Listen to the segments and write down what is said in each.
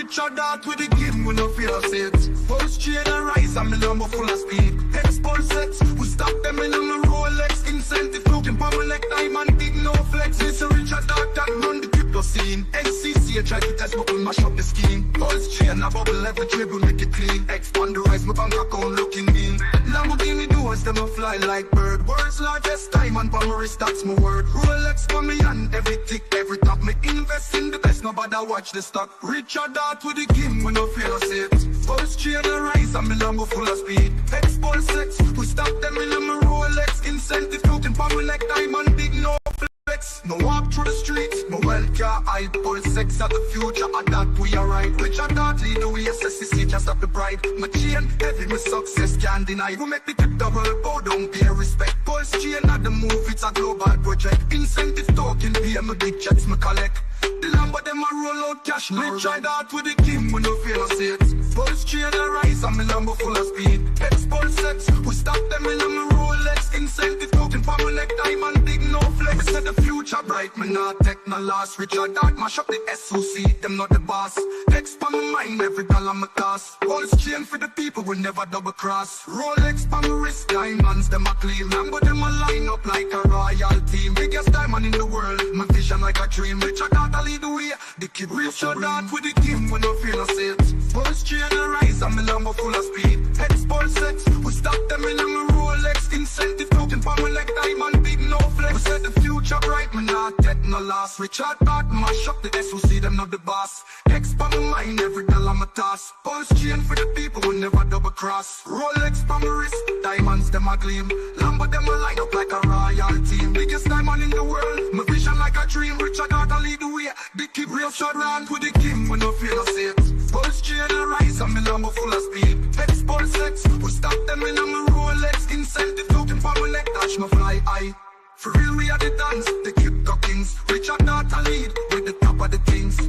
Richard out with the game, we no fear of it. Pulsechain and rise, I'm a number full of speed. HEX Pulschain, we stop them in on the Rolex. Incentive token, power like diamond, big no flex. It's a Richard out that run the crypto scene. NCC, I try to test, but we mash up the scheme. Pulsechain, a bubble every dribble, make it clean. Expand the rise, my bank account looking mean. Lamborghini doors, them a fly like bird. World's largest diamond, power wrist, that's my word. Rolex for me and every tick, every top. Me invest in the best, nobody watch the stock. Richard out with the game, we no fear of it. Pulsechain and rise, I'm a Lambo full of speed. HEX Pulschain, we stop them in a Rolex. Incentive token, power like diamond, big no flex. No walk through the streets, no well car, I Pulsechain are the future, and that we are right. Richard out lead the way, SSC just up the pride. My chain, heavy, my success can't deny. We make the crypto world bow down, pay respect. Pulsechain not the move, it's a global project. Incentive token, pay my big checks, me collect. The Lambo them a roll out cash. Richard out with the game, we no fear of it. Pulsechain and rise, I'm a Lambo full of speed. HEX Pulschain, we stop them in a Rolex. Incentive token, power like diamond, big no flex. We said the future bright, me not take no loss. Richard out mash up the SOC, them not the boss. HEX pa my mind, every dollar me toss. Pulsechain for the people, we never double cross. Rolex pa my wrist, diamonds them a clean. Lambo them a line up like a royal team. Biggest diamond in the world, my vision like a dream. Richard out I lead the way, the kid Richard out with the game, we no feel no it. Pulsechain and rise, I'm a Lambo full of speed. HEX Pulschain, we stop them in a Rolex. Incentive token, power like diamond, big no flex. We said the future bright, me not take no loss. Richard out mash up the SOC, them not the boss. HEX pa my mind, every dollar me toss. Pulsechain for the people, we never double cross. Rolex pa my wrist, diamonds them a gleam. Lambo them a line up like a royal team. Biggest diamond in the world, my vision like a dream. Richard out I lead the way, the kid real short round with the game, we no feel no it. Pulsechain and rise, I'm a Lambo full of speed. HEX Pulschain, we stop them in a Rolex. Incentive token, power like touch no fly high. For real we are the dance, the crypto kings. Richard out a lead, with the top of the things.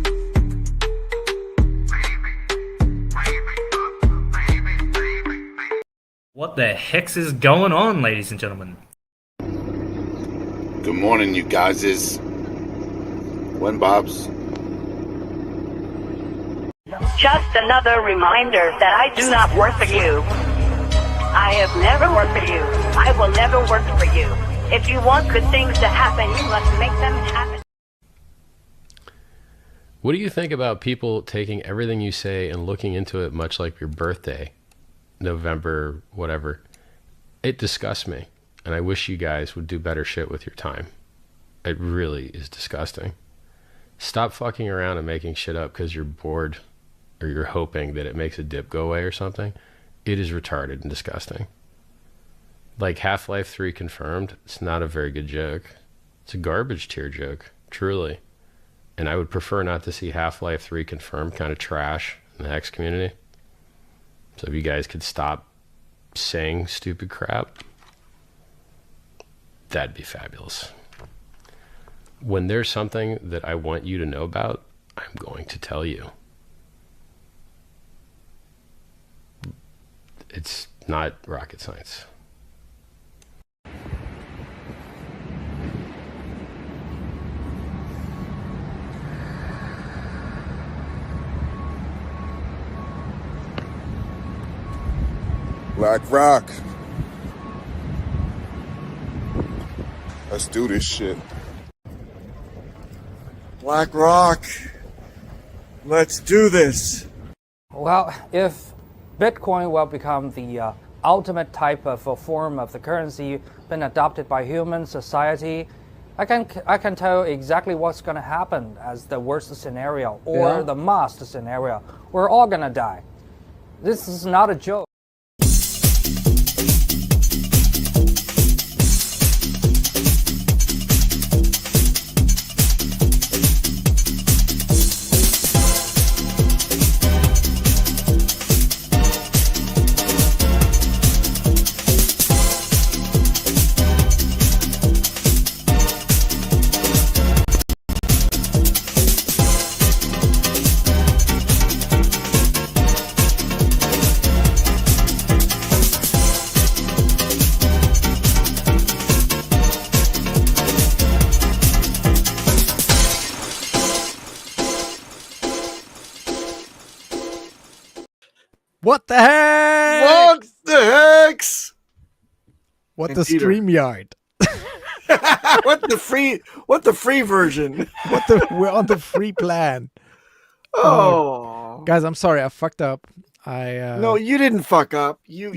What the hex is going on, ladies and gentlemen? Good morning, you guys. When Bob's. Just another reminder that I do not work for you. I have never worked for you. I will never work for you. If you want good things to happen, you must make them happen. What do you think about people taking everything you say and looking into it much like your birthday, November, whatever? It disgusts me, and I wish you guys would do better shit with your time. It really is disgusting. Stop fucking around and making shit up because you're bored or you're hoping that it makes a dip go away or something. It is retarded and disgusting. Like Half-Life 3 confirmed, it's not a very good joke. It's a garbage tier joke, truly. And I would prefer not to see Half-Life 3 confirmed kind of trash in the Hex community. So if you guys could stop saying stupid crap, that'd be fabulous. When there's something that I want you to know about, I'm going to tell you. It's not rocket science. Black Rock. Let's do this shit. Black Rock. Let's do this. Well, if Bitcoin will become the ultimate type of a form of the currency been adopted by human society, I can tell exactly what's going to happen as the worst scenario or the must scenario. We're all going to die. This is not a joke. What the heck? What the hex? What And the Peter. StreamYard? What the free version? We're on the free plan. Oh. Guys, I'm sorry, I fucked up. I No, you didn't fuck up. You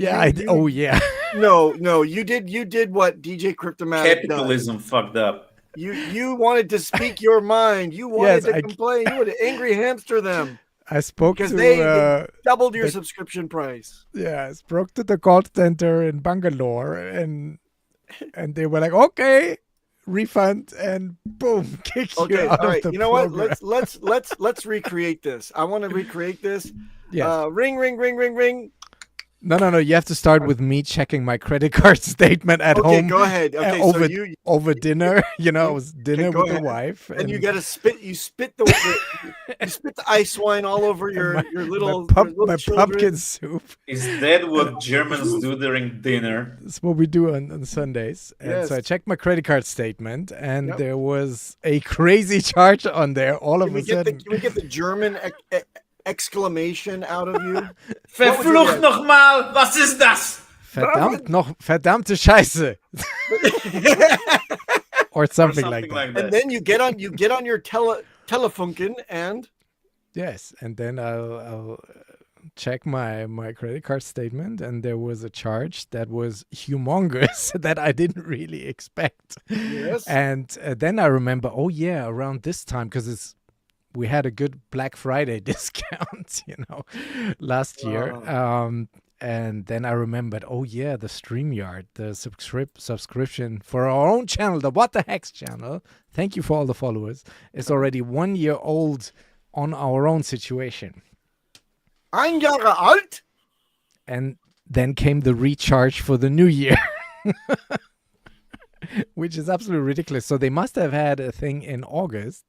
oh yeah. No, you did what DJ Cryptomatic does. Capitalism fucked up. You wanted to speak your mind. You wanted Yes, to complain. You wanted to angry hamster them I spoke because to they doubled your the- subscription price. yeah, I spoke to the call center in Bangalore and they were like, okay, refund, and boom, kick you Okay, out all right. of the You know what? program. Let's recreate this. I want to recreate this. Yes. Ring, ring, ring, ring, ring. No. You have to start with me checking my credit card statement at Okay, home. go ahead. Okay, so over, you over dinner. You know, it was dinner go with the ahead. wife. and you got to spit. You spit the ice wine all over your little my children. pumpkin soup. Is that what Germans do during dinner? That's what we do on Sundays. And so I Yes. checked my credit card statement, and Yep. there was a crazy charge on there. All of a sudden, Can we get the German exclamation out of you? Verflucht nochmal, was ist das? verdammte Scheiße, or something like that. Like And then you get on your telefunken and Yes, and then I'll check my credit card statement, and there was a charge that was humongous that I didn't really expect. Yes. And then I remember, oh yeah, around this time, because we had a good Black Friday discount, last year. And then I remembered, oh yeah, the StreamYard, the subscription for our own channel, the What the Hex channel. Thank you for all the followers. It's already 1 year old on our own situation. 1 Jahre alt. And then came the recharge for the new year, which is absolutely ridiculous. So they must have had a thing in August.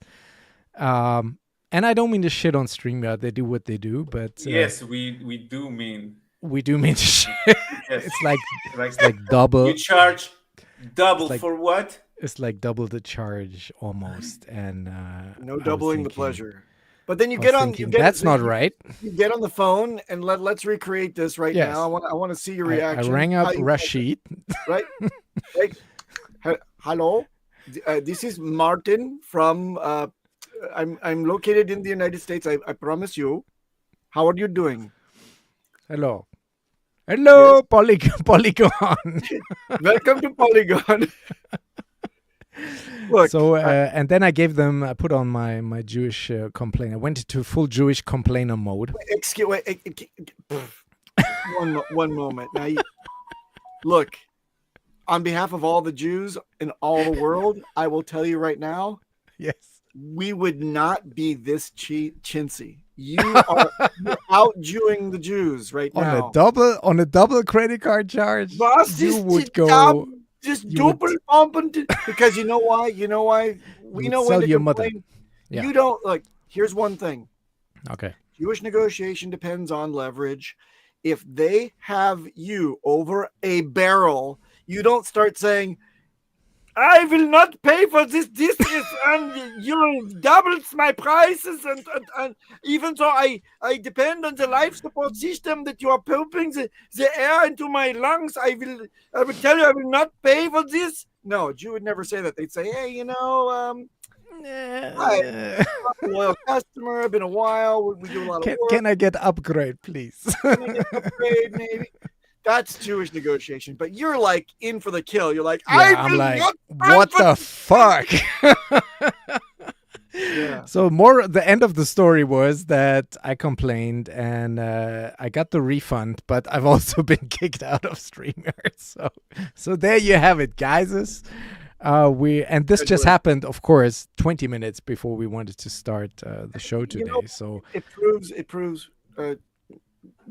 And I don't mean to shit on StreamYard. They do what they do, but Yes, we do mean. we do mean to shit. Yes. It's like double. You charge double like- for what? It's like double the charge almost, and No I was doubling the thinking- pleasure. But then you I get was on. thinking, You get that's not right. You get on the phone and let's recreate this right Yes. now. I want to see your I reaction. rang up How you- Rashid. Right? Like, hello, this is Martin from. I'm located in the United States. I promise you. How are you doing? Hello, Polygon. Welcome to Polygon. Look, So and then I put on my Jewish complaint. I went into full Jewish complainer mode. one moment. Now, look, on behalf of all the Jews in all the world, I will tell you right now, Yes. we would not be this chintzy. You're out Jewing the Jews right now. On a double credit card charge. Was you ist would die go. Dam- Just you would- doppelpumpen because you know why? We would know when sell to your mother. complain. Yeah. You don't like. Here's one thing: Okay. Jewish negotiation depends on leverage. If they have you over a barrel, you don't start saying, "I will not pay for this. This is and you doubles my prices, and even though I depend on the life support system that you are pumping the air into my lungs, I will tell you I will not pay for this." No, a Jew would never say that. They'd say, "Hey, hi, I'm a loyal customer. I've been a while. We do a lot of work. Can I get upgrade, please? Can I get an upgrade, maybe?" That's Jewish negotiation, but you're like in for the kill. You're like, I'm will like, not what pay for the fuck? Yeah. So the end of the story was that I complained and I got the refund, but I've also been kicked out of StreamYard. So there you have it, guys. This just happened, of course, 20 minutes before we wanted to start the show today. So It proves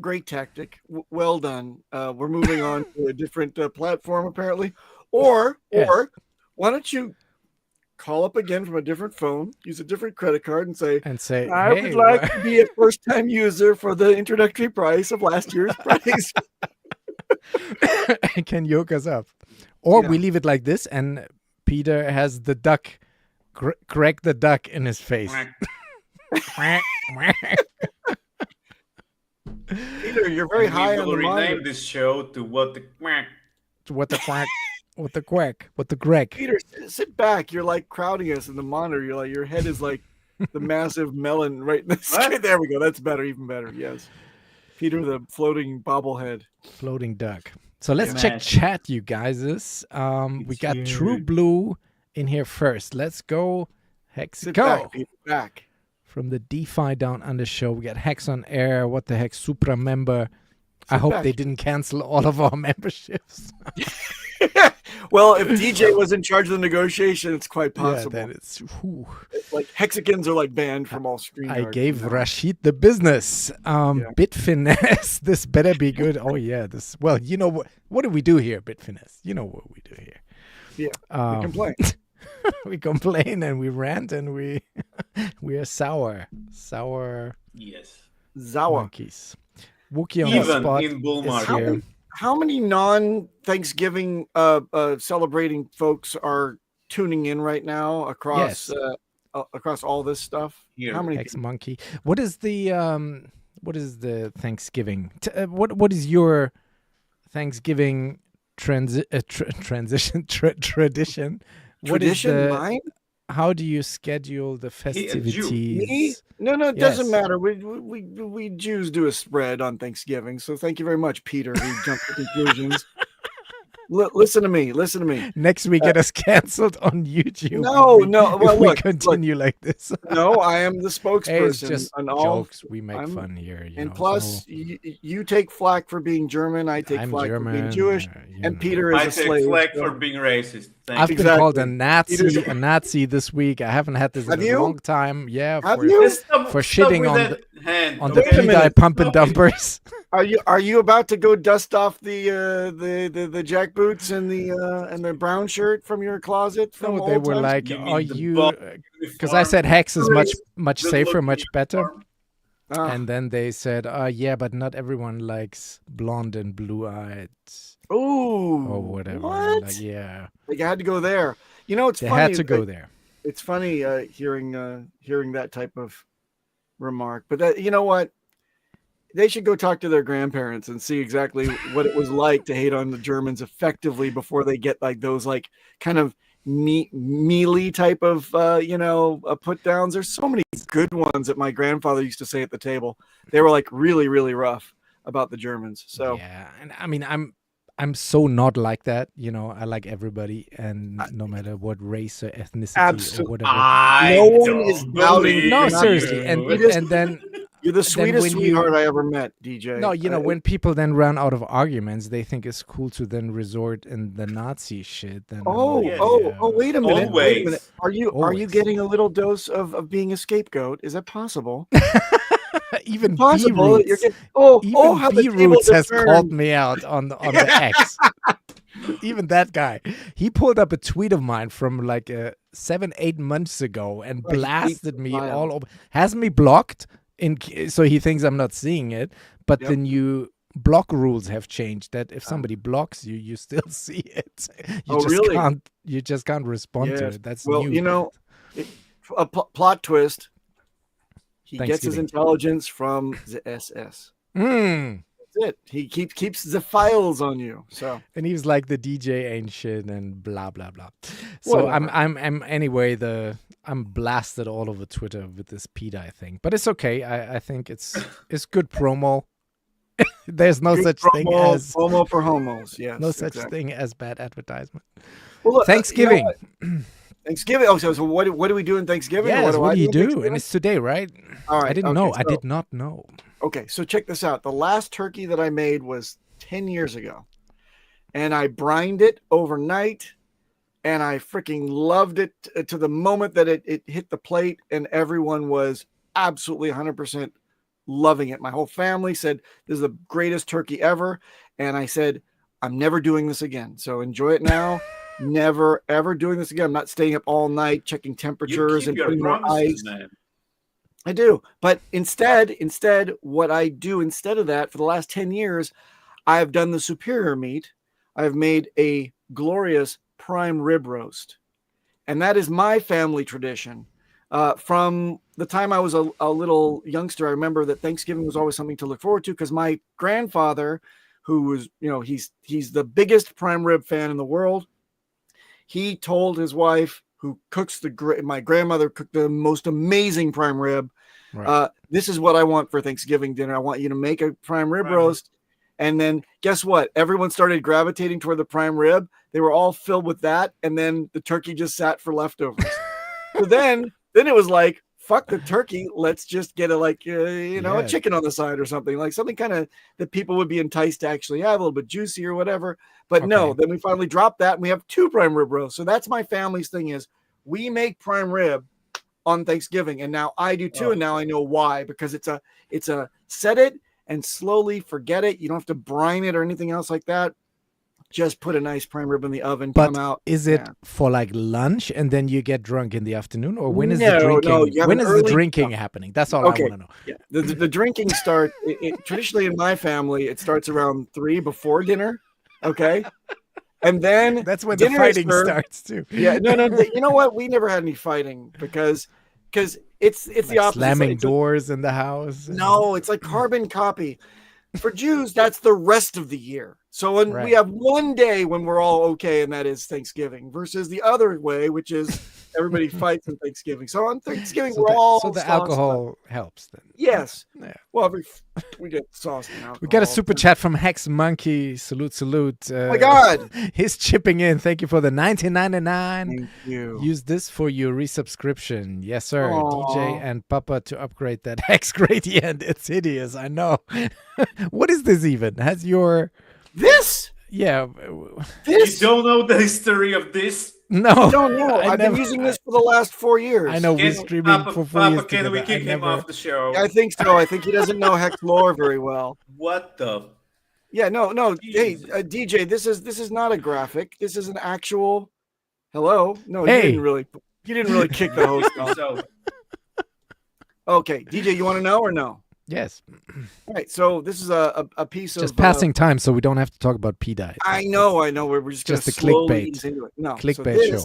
great tactic. Well done. We're moving on to a different platform, apparently. Or why don't you call up again from a different phone, use a different credit card, and say, "I hey, would like to be a first-time user for the introductory price of last year's price." can you hook us up? Or Yeah. we leave it like this, and Peter has the duck, Greg the duck in his face. Peter, you're very And high we on will the monitor. rename this show to What the Quack. What the quack? What the quack? What the greg? Peter, sit back. You're like crowding us in the monitor. You're like, your head is like the massive melon right in the sky. There we go. That's better, even better. Yes. Peter, the floating bobblehead. Floating duck. So let's Yeah. check chat, you guys. We got True Blue in here first. Let's go. Hex, Sit go. back, Peter, back. From the DeFi Down Under show, we got Hex on Air. What the heck? Supra member. I hope back. they didn't cancel all of our memberships. Well, if DJ was in charge of the negotiation, it's quite possible. Yeah, that it's. Whew. Like Hexicans are like banned from all StreamYard. I gave Rashid the business. Bit finesse. This better be good. Oh yeah. This. Well, you know what? What do we do here, Bit finesse? You know what we do here. Yeah. We complain. We complain and we rant and we are sour Yes. Zawa. monkeys. Wookie on the Even spot in bull is market. here. How many non-Thanksgiving celebrating folks are tuning in right now across across all this stuff? Here. How many? Ex monkey. What is the Thanksgiving? What is your Thanksgiving tradition? Tradition? Mine? How do you schedule the festivities? Me? No, it doesn't matter. We Jews do a spread on Thanksgiving, so thank you very much, Peter, who jumped to conclusions. Listen to me. Next week, get us canceled on YouTube. No. Well, if we look, continue like this. No, I am the spokesperson. Hey, it's just on all, jokes. We make fun here. And plus, you take flack for being German. I take flack for being Jewish. And Peter is I a take slave. flag for being racist. I've been Exactly. called a Nazi this week. I haven't had this in a long time. Yeah, for shitting on the pDAI pump and dumpers. Are you about to go dust off the jackboots and the brown shirt from your closet? From No, they old were times? like, "Are you?" Because I said Hex is much safer, much better. And then they said, "Yeah, but not everyone likes blonde and blue-eyed." Oh, or whatever. What? Like, yeah, like I had to go there. You know, it's they funny. had to go there. It's funny hearing that type of remark. But that, you know what? They should go talk to their grandparents and see exactly what it was like to hate on the Germans effectively before they get like those like kind of mealy type of put downs. There's so many good ones that my grandfather used to say at the table. They were like really, really rough about the Germans. So yeah, and I mean I'm so not like that. I like everybody, and no matter what race or ethnicity or whatever. No one is doubting. No, seriously, and then. You're the sweetest sweetheart I ever met, DJ. No, when people then run out of arguments, they think it's cool to then resort in the Nazi shit. Then wait a minute. Always. Wait a minute. Are you getting a little dose of being a scapegoat? Is that possible? Even possible. B-Roots, how the B-Roots has turned. called me out on the X. Even that guy, he pulled up a tweet of mine from like 7-8 months ago and blasted me all over. Has me blocked. So he thinks I'm not seeing it, but the new block rules have changed. That if somebody blocks you, you still see it. You just can't respond to it. That's new. A plot twist. He gets his intelligence from the SS. That's it. He keeps the files on you. So and he was like, the DJ ain't shit and blah blah blah. So I'm anyway I'm blasted all over Twitter with this pDAI thing, but it's okay. I think it's good promo. There's no such thing as promo for homos. Yes, no such thing as bad advertisement. Well, look, Thanksgiving. Thanksgiving. Oh, so what do we do in Thanksgiving? Yes, what do you do? And it's today, right? All right. I didn't know. I did not know. Okay, so check this out. The last turkey that I made was 10 years ago, and I brined it overnight. And I freaking loved it to the moment that it hit the plate, and everyone was absolutely 100% loving it. My whole family said, this is the greatest turkey ever. And I said, I'm never doing this again. So enjoy it now. Never, ever doing this again. I'm not staying up all night checking temperatures and putting more ice. Man. I do. But instead, what I do instead of that for the last 10 years, I have done the superior meat. I've made a glorious prime rib roast, and that is my family tradition from the time I was a little youngster, I remember that Thanksgiving was always something to look forward to because my grandfather, who was, he's the biggest prime rib fan in the world. He told his wife, who cooks my grandmother cooked the most amazing prime rib. Right. This is what I want for Thanksgiving dinner. I want you to make a prime rib roast. And then guess what? Everyone started gravitating toward the prime rib. They were all filled with that. And then the turkey just sat for leftovers. So then it was like, fuck the turkey. Let's just get a chicken on the side or something, like something kind of that people would be enticed to actually have, a little bit juicy or whatever. But no, then we finally dropped that and we have 2 prime rib roasts. So that's my family's thing, is we make prime rib on Thanksgiving. And now I do too. And now I know why, because it's a set it and slowly forget it. You don't have to brine it or anything else like that. Just put a nice prime rib in the oven. But come out. Is it for like lunch and then you get drunk in the afternoon, or when is the drinking? No, when is the drinking happening? That's all I want to know. Yeah. The drinking starts traditionally in my family. It starts around 3 before dinner. Okay. And then that's when the fighting starts too. Yeah. No. You know what? We never had any fighting because it's like the opposite. Slamming doors in the house. No, it's like carbon copy. For Jews, that's the rest of the year. So when we have one day when we're all okay, and that is Thanksgiving, versus the other way, which is everybody fights on Thanksgiving. So on Thanksgiving, so the alcohol helps then. Yes. Yeah. Well, we get sauce and alcohol. We got a super chat from Hex Monkey. Salute. Oh my God. He's chipping in. Thank you for the 19.99. Thank you. Use this for your resubscription. Yes, sir. Aww. DJ and Papa to upgrade that Hex gradient. It's hideous. I know. What is this even? Has your... This? Yeah. This? You don't know the history of this? No. I don't know. I've been using this for the last 4 years. I know we're streaming for 4 years. Can we kick him off the show? I think so. I think he doesn't know Hex lore very well. What the? Yeah, no. Jesus. Hey, DJ, this is not a graphic. This is an actual... Hello? No, hey. You didn't really kick the host off. Okay, DJ, you want to know or no? Yes. All right, so this is a piece of... Just passing time so we don't have to talk about pDAI. I know. We're just a clickbait. Into it. No, clickbait show.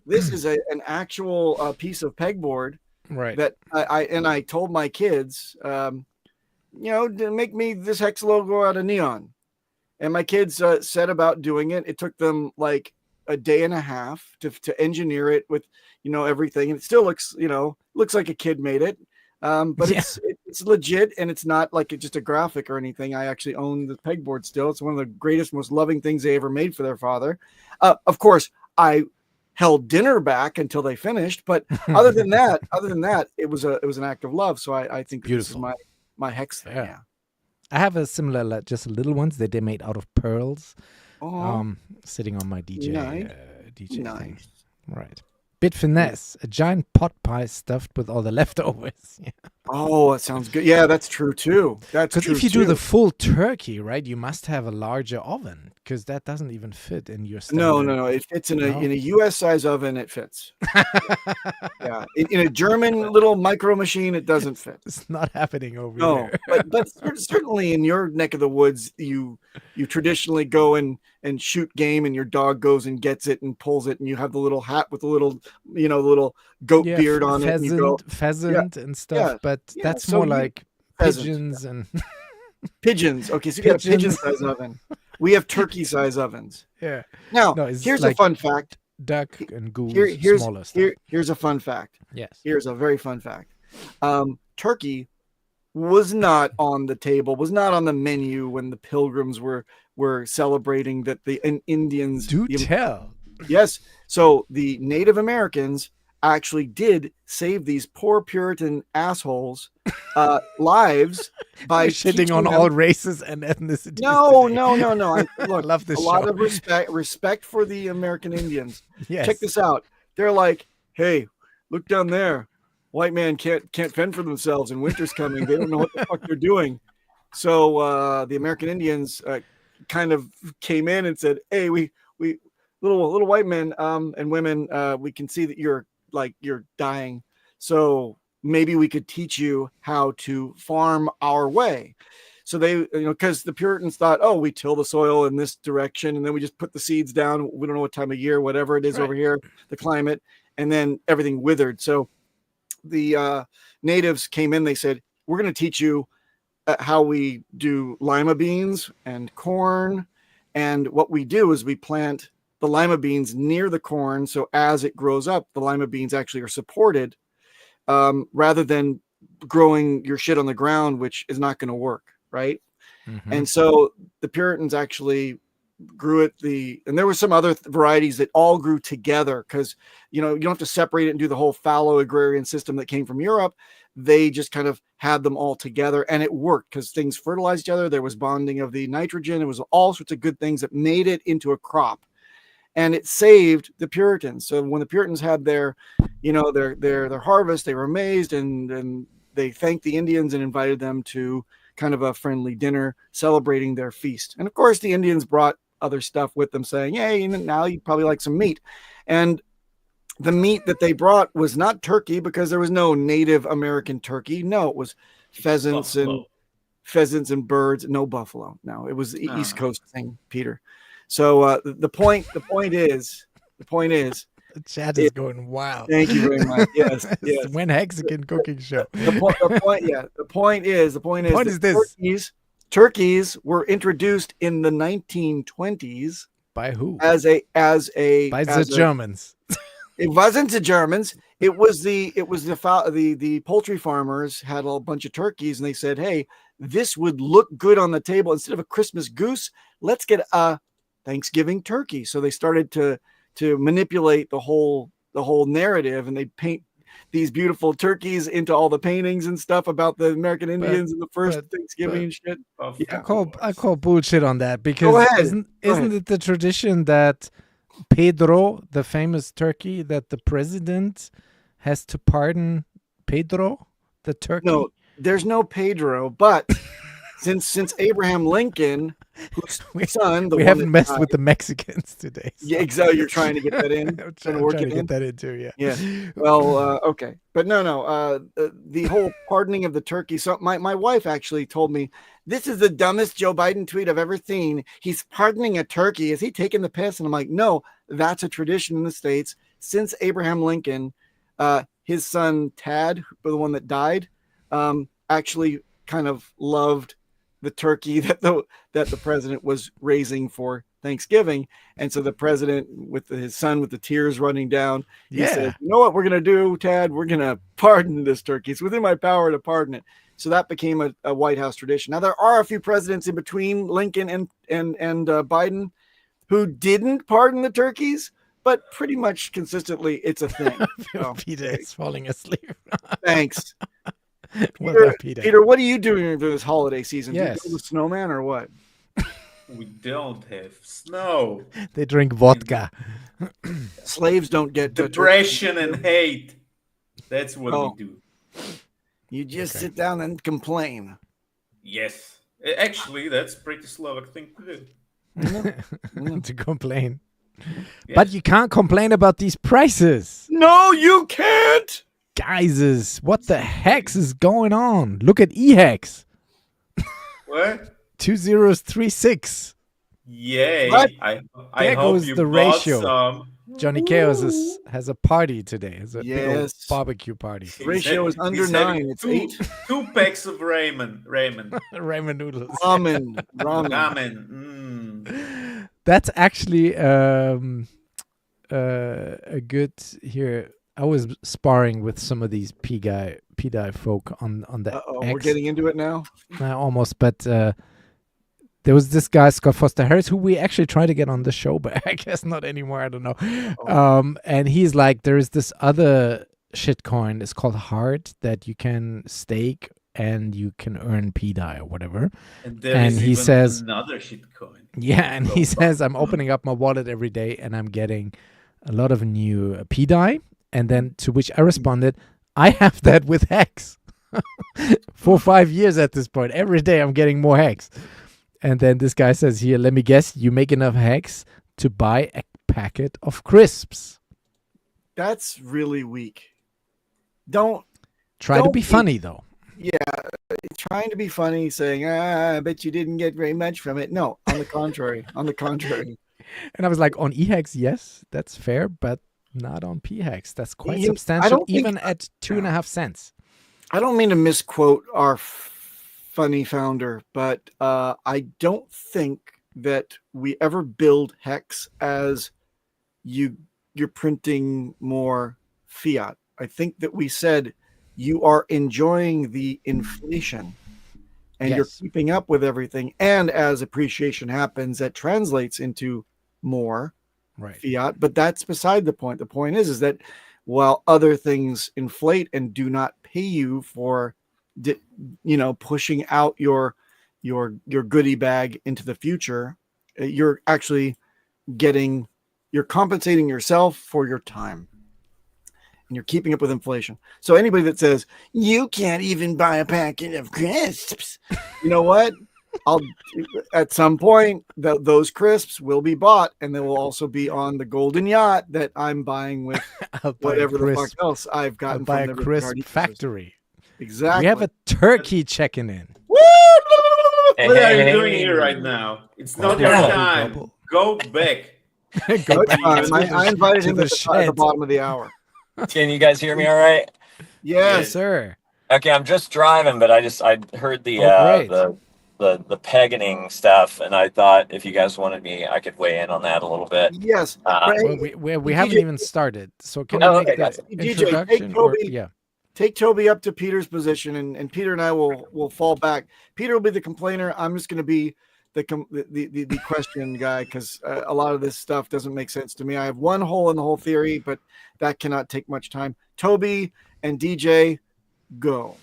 This is an actual piece of pegboard, right? That I told my kids, to make me this Hex logo out of neon, and my kids set about doing it. It took them like a day and a half to engineer it with everything, and it still looks like a kid made it. But it's legit, and it's not like just a graphic or anything. I actually own the pegboard still. It's one of the greatest, most loving things they ever made for their father. Of course, I held dinner back until they finished, but other than that, it was an act of love. So I think this is my Hex thing. Yeah. I have a similar, just little ones that they made out of pearls, sitting on my DJ thing. Right. Bit finesse, a giant pot pie stuffed with all the leftovers. Yeah. Oh, that sounds good. Yeah, that's true too. Because if you do the full turkey, right, you must have a larger oven, because that doesn't even fit in your standard. No. It fits in a US size oven. It fits. Yeah, in a German little micro machine, it doesn't fit. It's not happening over here. but certainly in your neck of the woods, you traditionally go and shoot game, and your dog goes and gets it and pulls it, and you have the little hat with the little goat beard on pheasant and stuff. But that's more like pigeons and pigeons. Okay, so you got a pigeon size oven. We have turkey size ovens. Yeah. Now, here's a fun fact. Duck and goose. Here's a fun fact. Yes. Here's a very fun fact. Turkey was not on the table, was not on the menu when the Pilgrims were celebrating that the Indians. Tell. Yes. So the Native Americans actually did save these poor Puritan assholes lives by shitting on all races and ethnicities. No. I love this show. A lot of respect for the American Indians. Yes. Check this out. They're like, hey, look down there. White man can't fend for themselves, and winter's coming. They don't know what the fuck they're doing. So the American Indians kind of came in and said, hey, we little white men and women, we can see that you're dying. So maybe we could teach you how to farm our way. So they, because the Puritans thought, oh, we till the soil in this direction, and then we just put the seeds down. We don't know what time of year, whatever it is over here, the climate, and then everything withered. So the natives came in, they said, we're going to teach you how we do lima beans and corn. And what we do is we plant the lima beans near the corn. So as it grows up, the lima beans actually are supported rather than growing your shit on the ground, which is not going to work. Right. Mm-hmm. And so the Puritans actually grew it and there were some other varieties that all grew together because, you don't have to separate it and do the whole fallow agrarian system that came from Europe. They just kind of had them all together and it worked because things fertilized each other. There was bonding of the nitrogen. It was all sorts of good things that made it into a crop, and it saved the Puritans. So when the Puritans had their harvest, they were amazed and they thanked the Indians and invited them to kind of a friendly dinner celebrating their feast. And of course the Indians brought other stuff with them saying, hey, now you'd probably like some meat. And the meat that they brought was not turkey because there was no Native American turkey. No, it was pheasants and birds. No buffalo. No, it was the East Coast thing, Peter. So the point is, the chat is going wild. Thank you very much. Yes. When Hexican cooking show. The point is this. Turkeys were introduced in the 1920s. By who? By the Germans. It wasn't the Germans. It was the poultry farmers had a bunch of turkeys, and they said, "Hey, this would look good on the table instead of a Christmas goose. Let's get a Thanksgiving turkey." So they started to manipulate the whole narrative, and they paint these beautiful turkeys into all the paintings and stuff about the American Indians and the first Thanksgiving and shit. Yeah. I call bullshit on that because isn't it the tradition that Pedro, the famous turkey, that the president has to pardon Pedro, the turkey? No, there's no Pedro, but since Abraham Lincoln, whose son, we haven't messed with the Mexicans today. So. Yeah, exactly. You're trying to get that in. I'm trying to get that in too. Yeah. Yeah. Well, okay, but no. The whole pardoning of the turkey. So my wife actually told me this is the dumbest Joe Biden tweet I've ever seen. He's pardoning a turkey. Is he taking the piss? And I'm like, no, that's a tradition in the States since Abraham Lincoln. His son Tad, the one that died, actually kind of loved the turkey that the president was raising for Thanksgiving. And so the president, with his son with the tears running down, he said, you know what we're going to do, Tad? We're going to pardon this turkey. It's within my power to pardon it. So that became a White House tradition. Now, there are a few presidents in between Lincoln and Biden who didn't pardon the turkeys, but pretty much consistently it's a thing. Peter is falling asleep. Thanks. Peter, what are you doing for this holiday season? Yes. Do you build a snowman or what? We don't have snow. They drink vodka. Slaves don't get depression and hate. That's what we do. You just sit down and complain. Yes. Actually, that's a pretty Slovak thing to do. To complain. Yes. But you can't complain about these prices. No, you can't. Guys, what the heck is going on? Look at HEX. What? 2036. Yay. What? I there hope goes you the bought ratio. Some. Johnny Chaos has a party today. Has a big old Yes. barbecue party. The ratio is under He's 9. It's 8. 2 packs of ramen. Ramen noodles. Ramen. That's actually a good here. I was sparring with some of these pDAI folk on the X. We're getting into it now? Almost, but there was this guy, Scott Foster Harris, who we actually tried to get on the show, but I guess not anymore. I don't know. And he's like, there is this other shitcoin. It's called Heart that you can stake and you can earn pDAI or whatever. And he says another shitcoin. Yeah, and he says, I'm opening up my wallet every day and I'm getting a lot of new pDAI. And then to which I responded, I have that with HEX for 5 years at this point. Every day I'm getting more HEX. And then this guy says here, let me guess, you make enough HEX to buy a packet of crisps. That's really weak. Don't to be funny, though. Yeah, trying to be funny, saying, I bet you didn't get very much from it. No, on the contrary. And I was like, on HEX, yes, that's fair, but Not on pHEX. That's quite I substantial, don't think- even at 2.5 cents. I don't mean to misquote our funny founder, but I don't think that we ever build Hex as you're printing more fiat. I think that we said you are enjoying the inflation and you're Yes. keeping up with everything. And as appreciation happens, that translates into more Right. fiat. But that's beside the point. The point is that while other things inflate and do not pay you for, pushing out your goodie bag into the future, you're actually you're compensating yourself for your time. And you're keeping up with inflation. So anybody that says you can't even buy a packet of crisps, you know what? At some point those crisps will be bought, and they will also be on the golden yacht that I'm buying with whatever the fuck else I've gotten by a from the crisp Ricardi factory. Exactly. We have a turkey checking in. Woo! What are you doing here right now? It's not your time. Go back. Go back. I invited to him the at the shed. bottom of the hour. Can you guys hear me all right? Yes, sir. Okay, I'm just driving, but I heard the peggening stuff, and I thought if you guys wanted me, I could weigh in on that a little bit. Yes. Well, we haven't even started. So can you make gotcha. the DJ, introduction? Take Toby up to Peter's position, and Peter and I will fall back. Peter will be the complainer. I'm just going to be the question guy, because a lot of this stuff doesn't make sense to me. I have one hole in the whole theory, but that cannot take much time. Toby and DJ, go.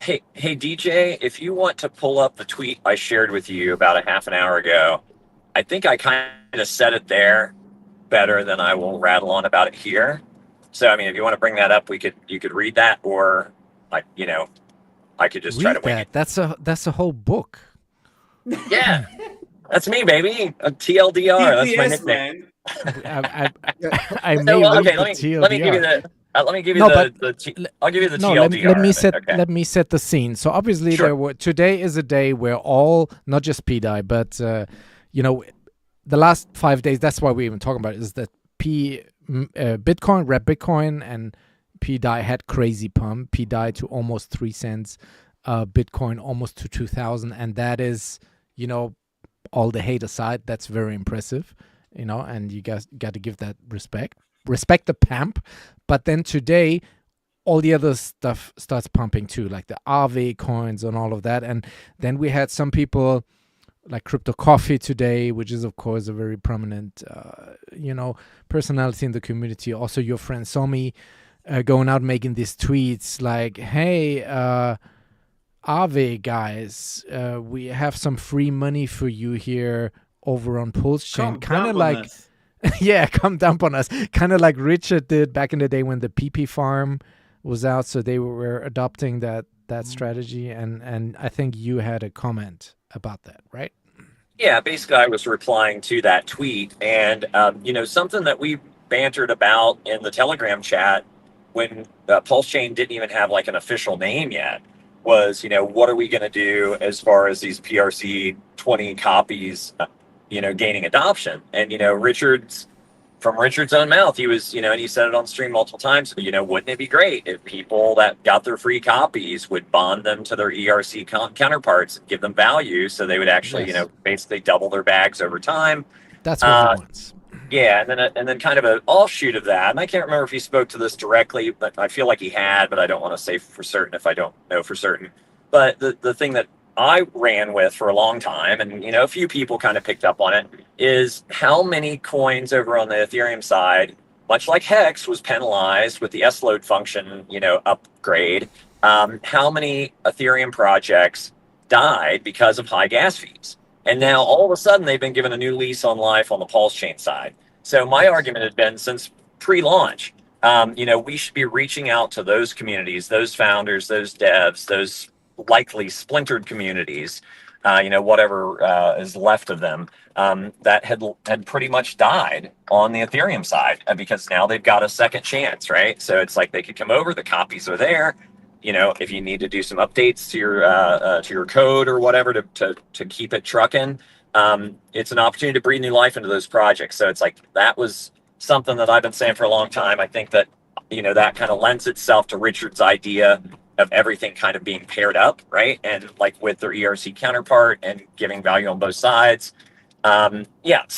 Hey DJ, if you want to pull up the tweet I shared with you about a half an hour ago, I think I kind of said it there better than I will rattle on about it here. So I mean, if you want to bring that up, you could read that, or I could just try to wing it. That's a whole book. Yeah, that's me, baby. A TLDR. That's my TPS, nickname. I may read the TLDR. Let me give you the. I'll give you the TLDR. Let me set the scene. So obviously today is a day where all, not just pDAI, but the last 5 days. That's why we're even talking about it, is that Bitcoin, Rep Bitcoin, and pDAI had crazy pump. pDAI to almost 3 cents, Bitcoin almost to 2,000, and that is, all the hate aside, that's very impressive. And you guys got to give that respect the pump. But then today, all the other stuff starts pumping too, like the Aave coins and all of that. And then we had some people like Crypto Coffee today, which is of course a very prominent, personality in the community. Also, your friend Somi going out making these tweets like, "Hey, Aave guys, we have some free money for you here over on Pulsechain." Kind of like, yeah, come dump on us. Kind of like Richard did back in the day when the PP farm was out. So they were adopting that strategy. And I think you had a comment about that, right? Yeah, basically I was replying to that tweet, and something that we bantered about in the Telegram chat when Pulsechain didn't even have like an official name yet was, what are we going to do as far as these PRC 20 copies, gaining adoption? And, from Richard's own mouth, he was, and he said it on stream multiple times, wouldn't it be great if people that got their free copies would bond them to their ERC counterparts and give them value, so they would actually, basically double their bags over time. That's what he wants. Yeah, and then kind of an offshoot of that, and I can't remember if he spoke to this directly, but I feel like he had, but I don't want to say for certain if I don't know for certain. But the thing that I ran with for a long time, and a few people kind of picked up on it, is how many coins over on the Ethereum side, much like Hex was penalized with the S-load function, upgrade, how many Ethereum projects died because of high gas fees. And now all of a sudden they've been given a new lease on life on the Pulsechain side. So my argument had been since pre-launch, we should be reaching out to those communities, those founders, those devs, those likely splintered communities, whatever is left of them, that had pretty much died on the Ethereum side, because now they've got a second chance, right? So it's like they could come over, the copies are there. If you need to do some updates to your code or whatever to keep it trucking, it's an opportunity to breathe new life into those projects. So it's like that was something that I've been saying for a long time. I think that, that kind of lends itself to Richard's idea of everything kind of being paired up, right? And like with their ERC counterpart and giving value on both sides. So,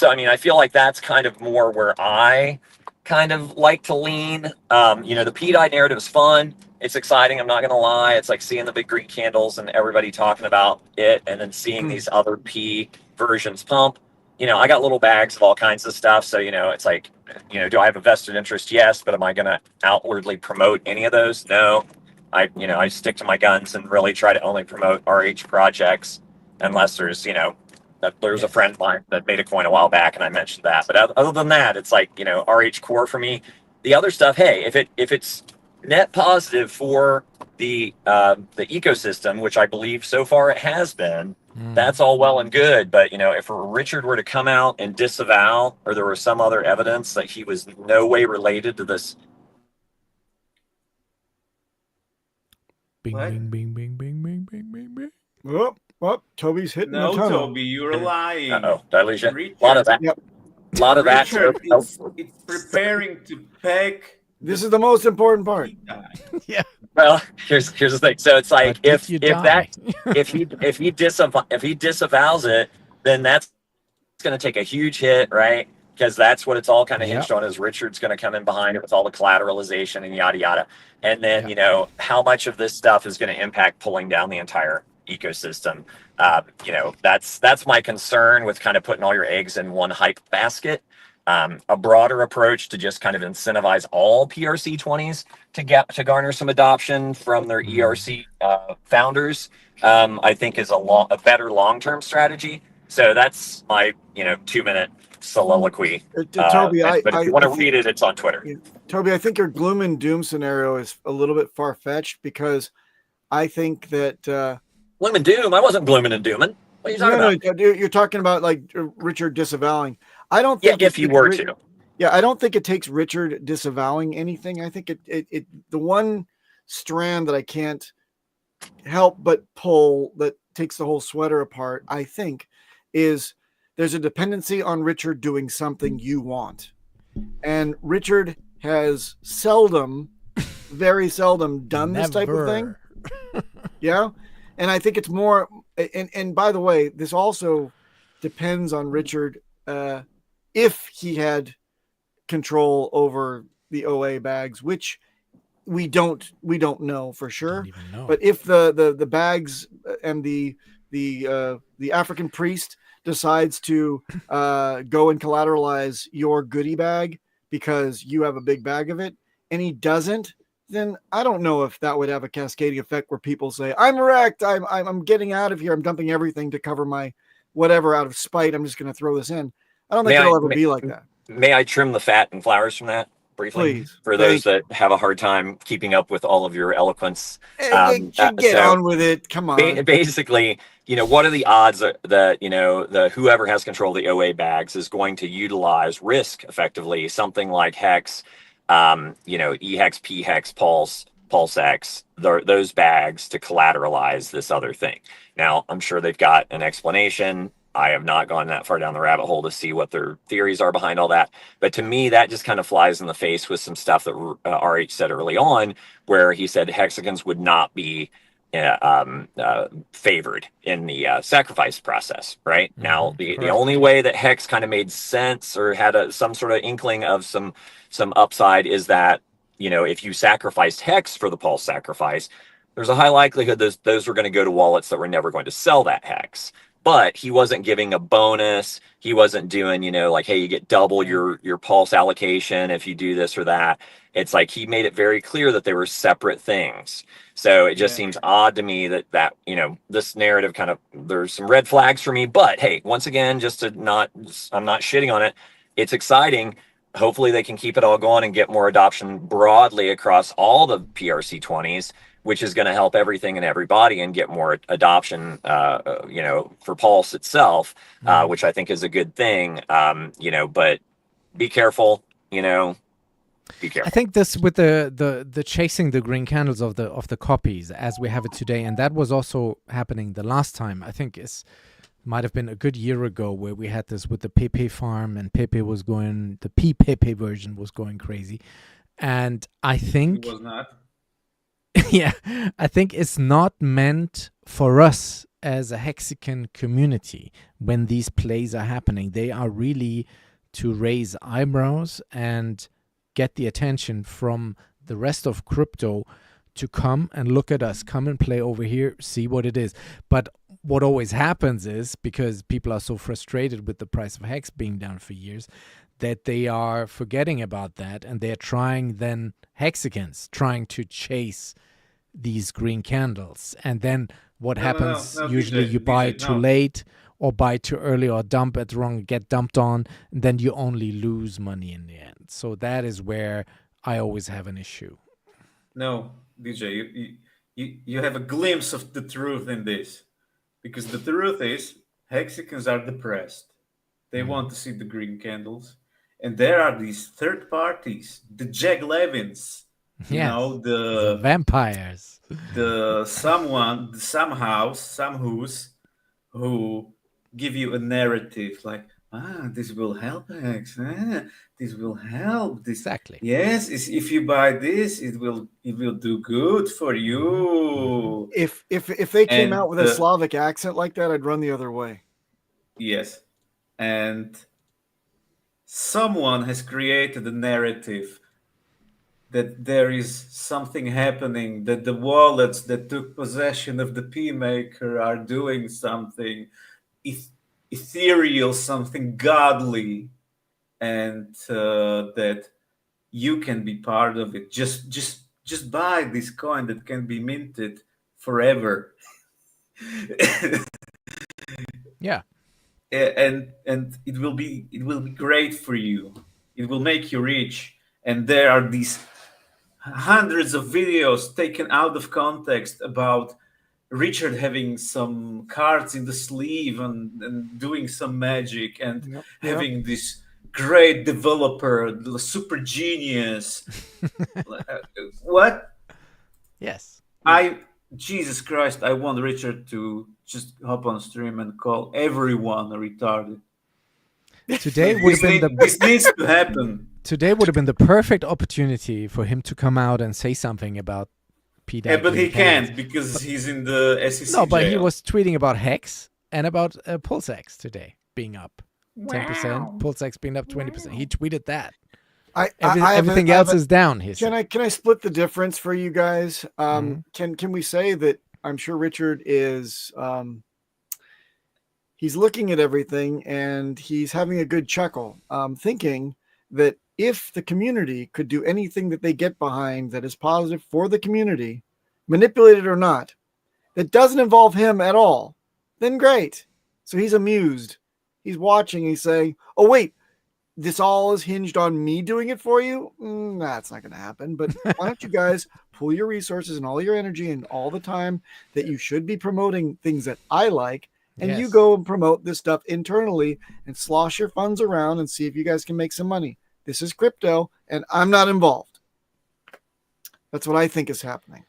I feel like that's kind of more where I kind of like to lean. The pDAI narrative is fun. It's exciting. I'm not going to lie. It's like seeing the big green candles and everybody talking about it and then seeing these other P versions pump. I got little bags of all kinds of stuff. So, it's like, do I have a vested interest? Yes. But am I going to outwardly promote any of those? No. I stick to my guns and really try to only promote RH projects unless there's, there's a friend of mine that made a coin a while back and I mentioned that. But other than that, it's like, RH core for me. The other stuff, hey, if it's net positive for the ecosystem, which I believe so far it has been, that's all well and good. But, if Richard were to come out and disavow, or there was some other evidence that he was no way related to this. Bing, bing, bing, bing, bing, bing, bing, bing, bing. Well, Toby's hitting No, the tunnel. Toby, you're lying. Uh-oh, dilution. Richard, A lot of that. Yep. A lot of that. Richard, it's preparing to peg. This is the most important part. Yeah. Well, here's the thing. So it's like But if you that die. if he disavows it, then that's going to take a huge hit, right? Because that's what it's all kind of hinged on, is Richard's going to come in behind it with all the collateralization and yada yada. And then how much of this stuff is going to impact pulling down the entire ecosystem. That's my concern with kind of putting all your eggs in one hype basket. A broader approach to just kind of incentivize all PRC20s to garner some adoption from their ERC founders, I think is a better long-term strategy. So that's my 2-minute soliloquy. Toby, but if you want to read it, it's on Twitter. Toby, I think your gloom and doom scenario is a little bit far-fetched, because I think that gloom and doom. I wasn't glooming and dooming. What are you talking about? No, you're talking about like Richard disavowing. I don't think if you were to. Yeah, I don't think it takes Richard disavowing anything. I think it the one strand that I can't help but pull that takes the whole sweater apart, I think, is there's a dependency on Richard doing something you want. And Richard has very seldom done this type of thing. Yeah. And I think it's more, and by the way, this also depends on Richard. If he had control over the OA bags, which we don't know for sure. But if the bags and the African priest decides to go and collateralize your goodie bag because you have a big bag of it, and he doesn't, then I don't know if that would have a cascading effect where people say, I'm wrecked, I'm getting out of here, I'm dumping everything to cover my whatever out of spite, I'm just going to throw this in. I don't think it'll ever be like that. May I trim the fat and flowers from that briefly? Please. For those that have a hard time keeping up with all of your eloquence. Get on with it. Come on. Basically, what are the odds that, the whoever has control of the OA bags is going to utilize risk effectively, something like Hex, EHEX, pHEX, PulseX, those bags to collateralize this other thing. Now, I'm sure they've got an explanation. I have not gone that far down the rabbit hole to see what their theories are behind all that. But to me, that just kind of flies in the face with some stuff that RH said early on, where he said hexagons would not be favored in the sacrifice process, right? Mm-hmm. Now, the only way that Hex kind of made sense or had some sort of inkling of some upside is that, if you sacrificed Hex for the Pulse sacrifice, there's a high likelihood those were going to go to wallets that were never going to sell that Hex. But he wasn't giving a bonus. He wasn't doing, like, hey, you get double your pulse allocation if you do this or that. It's like he made it very clear that they were separate things. So it just seems odd to me that this narrative kind of, there's some red flags for me. But hey, once again, I'm not shitting on it. It's exciting. Hopefully they can keep it all going and get more adoption broadly across all the PRC20s, which is going to help everything and everybody and get more adoption, for Pulse itself, which I think is a good thing, but be careful, be careful. I think this with the chasing the green candles of the copies as we have it today, and that was also happening the last time, I think is might have been a good year ago, where we had this with the Pepe farm, and Pepe was going, the Pepe version was going crazy. And I think It was not. yeah, I think it's not meant for us as a Hexican community when these plays are happening. They are really to raise eyebrows and get the attention from the rest of crypto to come and look at us, come and play over here, see what it is. But what always happens is, because people are so frustrated with the price of Hex being down for years, that they are forgetting about that, and they're trying then Hexicans, trying to chase these green candles. And then what happens, no, usually you buy too late, or buy too early, or dump it wrong, get dumped on, and then you only lose money in the end. So that is where I always have an issue. No, DJ, you have a glimpse of the truth in this. Because the truth is, Hexicans are depressed. They want to see the green candles. And there are these third parties, the Jag Levins, you know, the vampires, some who's who give you a narrative like, this will help Hex, this will help. This, exactly. Yes, if you buy this, it will do good for you. If they came out with a Slavic accent like that, I'd run the other way. Yes, and someone has created a narrative that there is something happening, that the wallets that took possession of the P maker are doing something ethereal, something godly, and that you can be part of it. Just buy this coin that can be minted forever. Yeah. And it will be great for you. It will make you rich. And there are these hundreds of videos taken out of context about Richard having some cards in the sleeve and doing some magic, and having this great developer, the super genius. What? Yes. Jesus Christ, I want Richard to just hop on stream and call everyone retarded. Today would have been this needs to happen. Today would have been the perfect opportunity for him to come out and say something about pDAI. Yeah, but he can't because he's in the SEC No, but jail. he was tweeting about Hex and about Pulsex today being up 10%, Pulsex being up 20%. He tweeted that. Everything else is down. Can I split the difference for you guys? Can we say that I'm sure Richard is he's looking at everything and he's having a good chuckle, thinking that if the community could do anything that they get behind that is positive for the community, manipulated or not, that doesn't involve him at all, then great. So he's amused. He's watching. He's saying, "Oh wait, this all is hinged on me doing it for you." That's not going to happen. But why don't you guys pull your resources and all your energy and all the time that you should be promoting things that I like, and you go and promote this stuff internally and slosh your funds around and see if you guys can make some money. This is crypto, and I'm not involved. That's what I think is happening.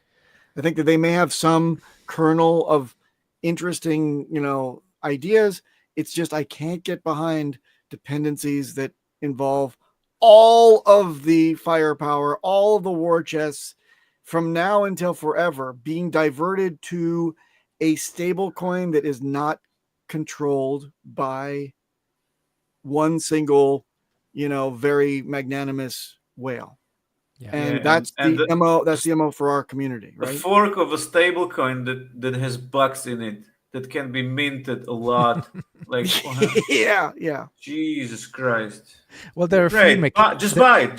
I think that they may have some kernel of interesting, ideas. It's just I can't get behind dependencies that involve all of the firepower, all of the war chests from now until forever being diverted to a stable coin that is not controlled by one single, very magnanimous whale. Yeah. And that's the MO. That's the MO for our community, right? A fork of a stable coin that has bucks in it that can be minted a lot. Like, yeah. Jesus Christ. Well, there are great. Buy it. Just buy it.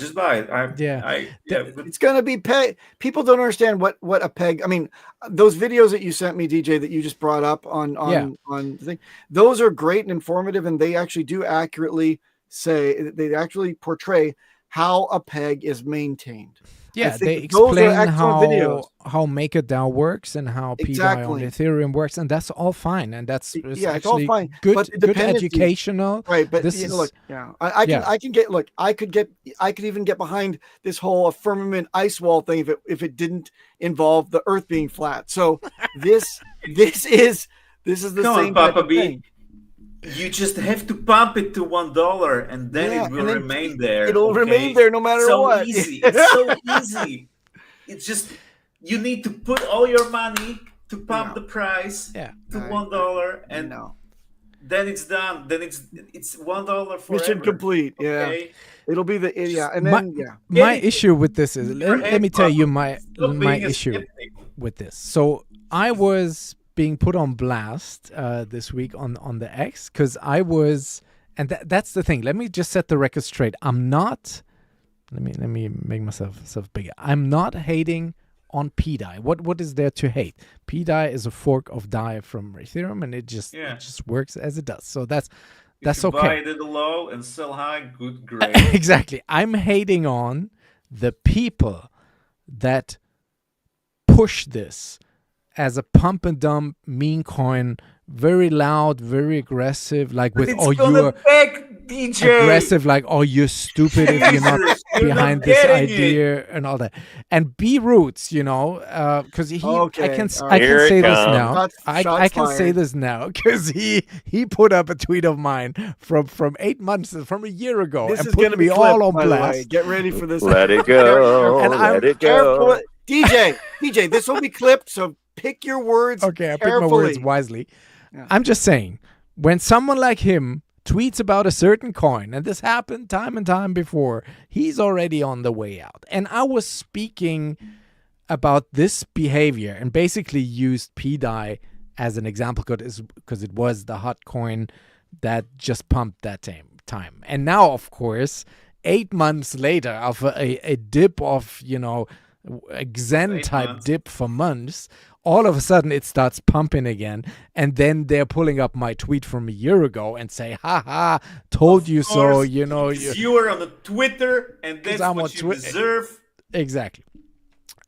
It's gonna be peg. People don't understand what a peg. I mean, those videos that you sent me, DJ, that you just brought up on the thing, those are great and informative, and they actually do accurately they actually portray how a peg is maintained. Yeah, they explain how MakerDAO works and how pDAI on Ethereum works, and that's all fine, and that's it's all fine. Good educational. Right, but I could even get behind this whole firmament ice wall thing if it didn't involve the Earth being flat. So this is the same type of thing. You just have to pump it to $1, and then Yeah, it will and then remain there. it'll remain there no matter so what. Easy. It's so easy. It's just you need to put all your money to pump the price to $1, and then it's done. Then it's $1 forever. Mission complete. Yeah, it'll be the and then my issue with this is let me tell you my issue with this. So I was being put on blast this week on the X because I was, and that's the thing. Let me just set the record straight. I'm not. Let me make myself bigger. I'm not hating on pDAI. What is there to hate? pDAI is a fork of DAI from Ethereum, and it just works as it does. So that's okay. Buy it at the low and sell high. Great. Exactly. I'm hating on the people that push this as a pump and dump meme coin, very loud, very aggressive, like with you're aggressive, like you're stupid if you're not behind this idea and all that. And B Roots, because I can say this now. I can say this now because he put up a tweet of mine from 8 months, from a year ago, this and is put me all on blast. Get ready for this. Let it go. And let it go. DJ, this will be clipped, so pick your words. Okay, I carefully. pick my words wisely. Yeah. I'm just saying, when someone like him tweets about a certain coin, and this happened time and time before, he's already on the way out. And I was speaking about this behavior and basically used pDAI as an example because it was the hot coin that just pumped that time. And now, of course, 8 months later, of a dip of, a Zen type dip for months, all of a sudden it starts pumping again, and then they're pulling up my tweet from a year ago and say, "Ha, told you so." You were on the Twitter, and that's what you deserve. Exactly.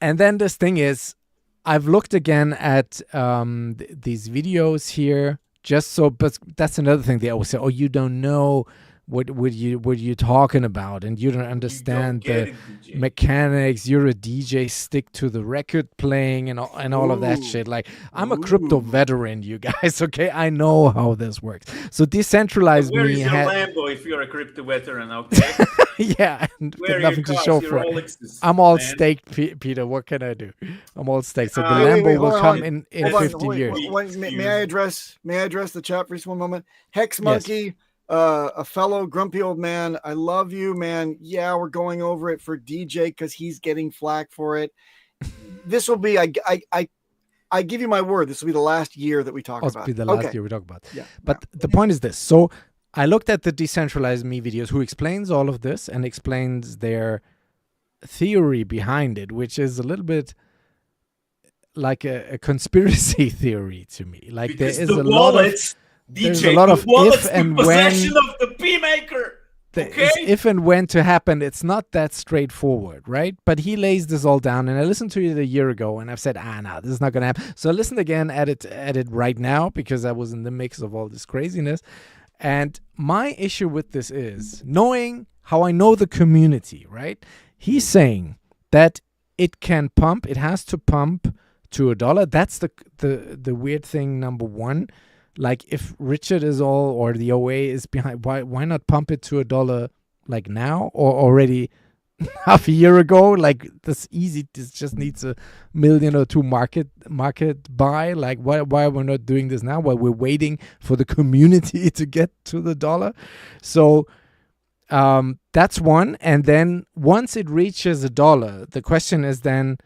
And then this thing is, I've looked again at these videos here, but that's another thing. They always say, "Oh, you don't know what you're talking about, and you don't understand the mechanics. You're a DJ, stick to the record playing and all of that shit." Like, I'm a crypto veteran, you guys. Okay, I know how this works. So decentralized Where me is your Lambo if you're a crypto veteran? Okay. Yeah, where nothing to show for it. I'm all staked, Peter. What can I do? I'm all staked. So the Lambo will come in 50 years. May I address the chat for just one moment? Hex Monkey. Yes. A fellow grumpy old man, I love you, man. Yeah, we're going over it for DJ because he's getting flack for it. This will be, I give you my word, this will be the last year that we talk about. It'll be the last year we talk about. Yeah. But the point is this. So I looked at the Decentralized Me videos who explains all of this and explains their theory behind it, which is a little bit like a conspiracy theory to me. Like, because there is a lot of... There's a lot of if and when of the P maker. Okay? If and when to happen. It's not that straightforward, right? But he lays this all down, and I listened to it a year ago, and I've said, no, this is not going to happen. So I listened again at it right now because I was in the mix of all this craziness. And my issue with this is knowing how I know the community, right? He's saying that it can pump. It has to pump to $1. That's the weird thing. Number one. Like, if Richard is all, or the OA is behind, why not pump it to $1 like now, or already half a year ago? Like, that's easy. This just needs $1 million or $2 market buy. Like, why are we not doing this now? While we're waiting for the community to get to the $1. So that's one. And then once it reaches $1, the question is then,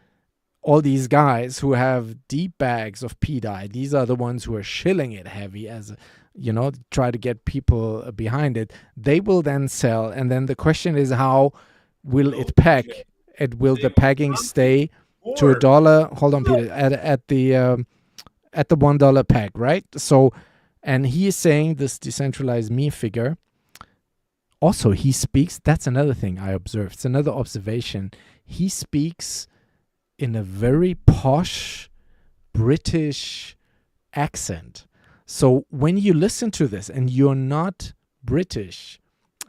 all these guys who have deep bags of pDAI, these are the ones who are shilling it heavy as, try to get people behind it. They will then sell. And then the question is, how will it peg? Will the pegging stay to $1? Hold on, Peter, at the $1 peg, right? So, and he is saying, this Decentralized Me figure, also he speaks, that's another thing I observed. It's another observation. He speaks in a very posh British accent. So when you listen to this and you're not British,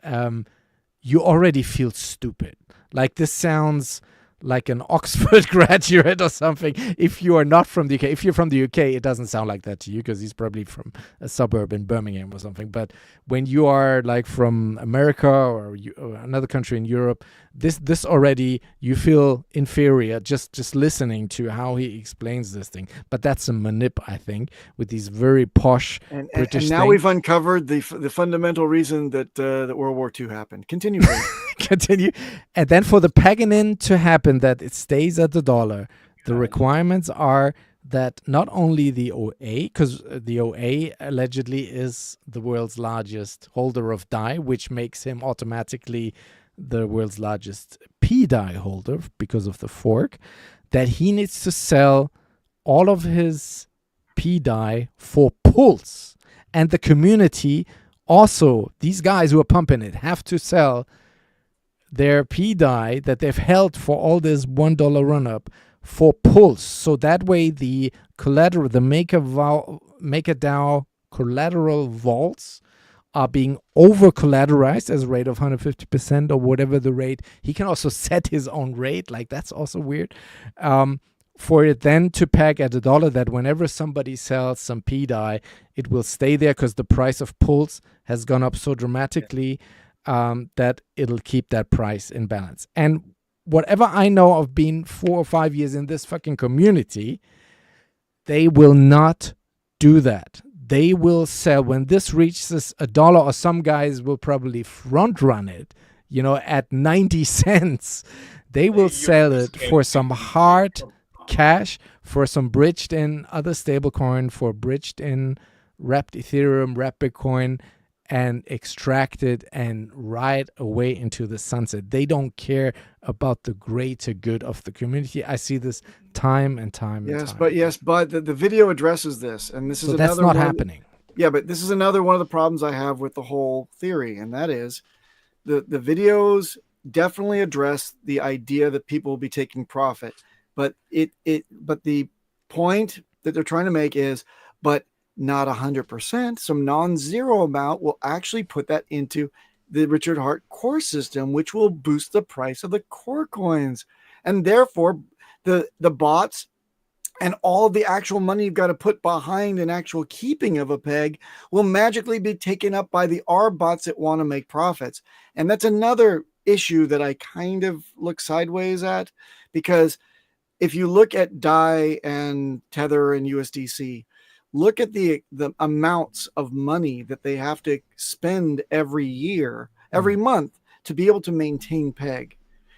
you already feel stupid. Like, this sounds like an Oxford graduate or something. If you are not from the UK, if you're from the UK, it doesn't sound like that to you because he's probably from a suburb in Birmingham or something. But when you are like from America or another country in Europe, this already, you feel inferior just listening to how he explains this thing. But that's a manip, I think, with these very posh British and now things. we've uncovered the fundamental reason that World War II happened. Continue, please. Continue. And then for the peggening to happen, that it stays at the dollar, the requirements are that not only the OA, because the OA allegedly is the world's largest holder of DAI, which makes him automatically the world's largest pDAI holder because of the fork, that he needs to sell all of his pDAI for Pulse. And the community also, these guys who are pumping it, have to sell their pDAI that they've held for all this $1 run-up for Pulse. So that way the collateral, the MakerDAO collateral vaults are being over-collateralized as a rate of 150% or whatever the rate. He can also set his own rate. Like, that's also weird. For it then to peg at $1, that whenever somebody sells some pDAI, it will stay there because the price of Pulse has gone up so dramatically that it'll keep that price in balance. And whatever I know of being 4 or 5 years in this fucking community, they will not do that. They will sell when this reaches $1, or some guys will probably front run it, at 90 cents. They will sell it for some hard cash, for some bridged in other stablecoin, for bridged in wrapped Ethereum, wrapped Bitcoin, and extract it and ride away into the sunset. They don't care about the greater good of the community. I see this time and time and time. But the video addresses this, and this is another that's not happening. Yeah, but this is another one of the problems I have with the whole theory, and that is the videos definitely address the idea that people will be taking profit, but the point that they're trying to make is, but not 100%, some non-zero amount will actually put that into the Richard Hart core system, which will boost the price of the core coins. And therefore, the bots and all of the actual money you've got to put behind an actual keeping of a peg will magically be taken up by the R bots that want to make profits. And that's another issue that I kind of look sideways at, because if you look at DAI and Tether and USDC, look at the amounts of money that they have to spend every year, every month, to be able to maintain peg.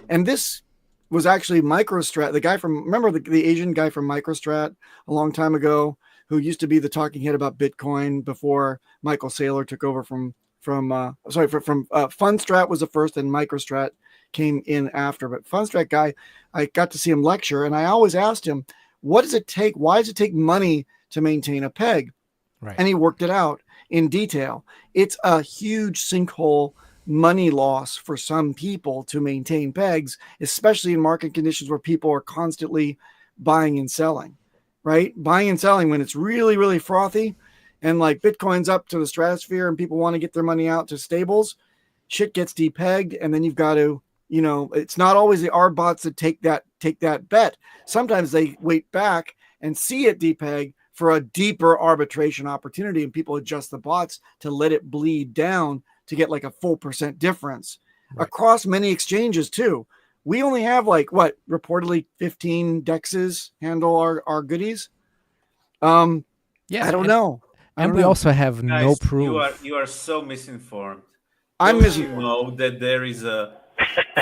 And this was actually MicroStrat, the guy from, remember the Asian guy from MicroStrat a long time ago, who used to be the talking head about Bitcoin before Michael Saylor took over from Fundstrat was the first, and MicroStrat came in after. But Fundstrat guy, I got to see him lecture, and I always asked him, what does it take? Why does it take money to maintain a peg? Right. And he worked it out in detail. It's a huge sinkhole money loss for some people to maintain pegs, especially in market conditions where people are constantly buying and selling, right? Buying and selling when it's really, really frothy and like Bitcoin's up to the stratosphere and people want to get their money out to stables, shit gets depegged. And then you've got to, it's not always the R bots that take that bet. Sometimes they wait back and see it depeg for a deeper arbitration opportunity, and people adjust the bots to let it bleed down to get like a full % difference across many exchanges too. We only have reportedly 15 dexes handle our goodies. I don't know. And we also have Guys, no proof. You are so misinformed. I'm misinformed. You know that there is a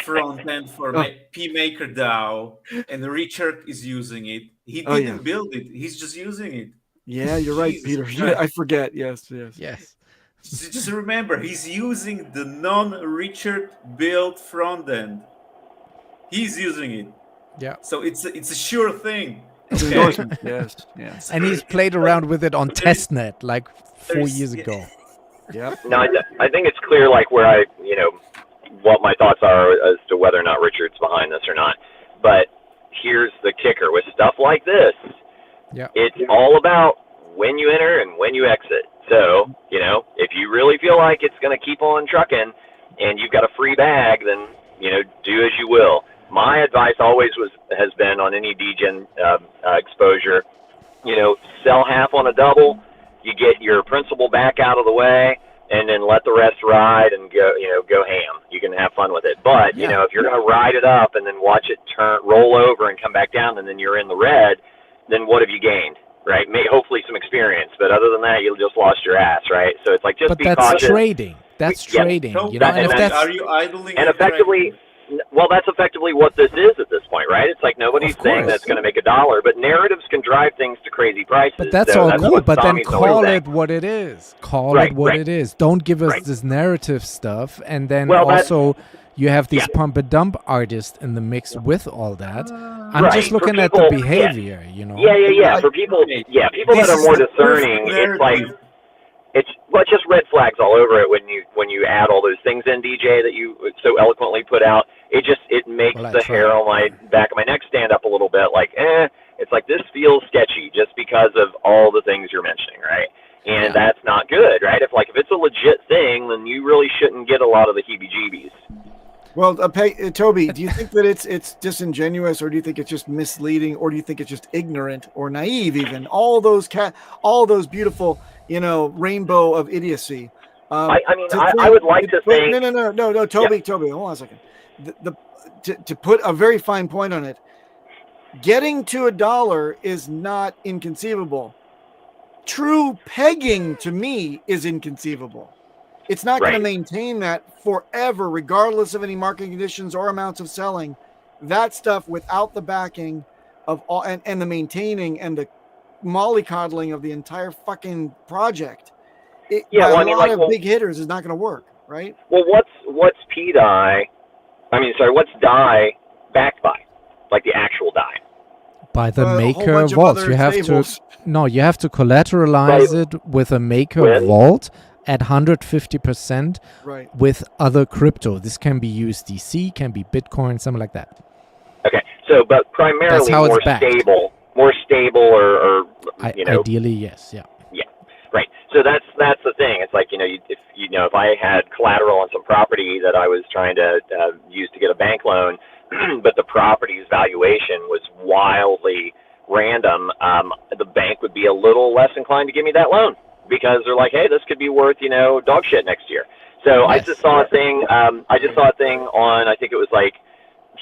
front end for pMakerDAO, and Richard is using it. He didn't build it. He's just using it. Yeah, you're right, Peter. I forget. Yes. Just remember, he's using the non-Richard built front end. He's using it. Yeah. So it's a sure thing. Okay. Yes. And he's played around with it on testnet like 4 years ago. Yep. No, I think it's clear, where what my thoughts are as to whether or not Richard's behind this or not. But here's the kicker with stuff like this. Yeah. It's all about when you enter and when you exit. So, if you really feel like it's going to keep on trucking and you've got a free bag, then, do as you will. my advice always has been on any degen exposure, sell half on a double, you get your principal back out of the way, and then let the rest ride and go ham. You can have fun with it. But, if you're going to ride it up and then watch it roll over and come back down, and then you're in the red, then what have you gained, right? Hopefully some experience. But other than that, you just lost your ass, right? So it's like, just be cautious. But that's trading. That's trading. So and if that's... Are you idling? And effectively... Well, that's effectively what this is at this point, right? It's like nobody's saying that's going to make $1, but narratives can drive things to crazy prices. But that's all cool. But then call it what it is. Call it what it is. Don't give us this narrative stuff. And then also, you have these pump and dump artists in the mix with all that. I'm just looking at the behavior, Yeah. For people, people that are more discerning, it's like. It's just red flags all over it when you add all those things in, DJ, that you so eloquently put out. It makes the hair on my back of my neck stand up a little bit. Like, it's like this feels sketchy just because of all the things you're mentioning, right? And that's not good, right? If it's a legit thing, then you really shouldn't get a lot of the heebie-jeebies. Well, Toby, do you think that it's disingenuous, or do you think it's just misleading, or do you think it's just ignorant or naive? Even all those beautiful, rainbow of idiocy. I would like to think. No, Toby, hold on a second. To put a very fine point on it, getting to $1 is not inconceivable. True pegging to me is inconceivable. It's not going to maintain that forever, regardless of any market conditions or amounts of selling. That stuff without the backing of all and the maintaining and the mollycoddling of the entire fucking project. A lot of big hitters is not going to work, right? Well, what's pDAI? What's DAI backed by? Like the actual DAI? By the maker vault. You have to collateralize it with a maker vault at 150% with other crypto. This can be USDC, can be Bitcoin, something like that. Okay, but primarily more stable, or ideally, yes, yeah. Yeah, right. So that's the thing. It's like if I had collateral on some property that I was trying to use to get a bank loan, but the property's valuation was wildly random, the bank would be a little less inclined to give me that loan. Because they're like, hey, this could be worth, dog shit next year. So I just saw a thing. On, I think it was like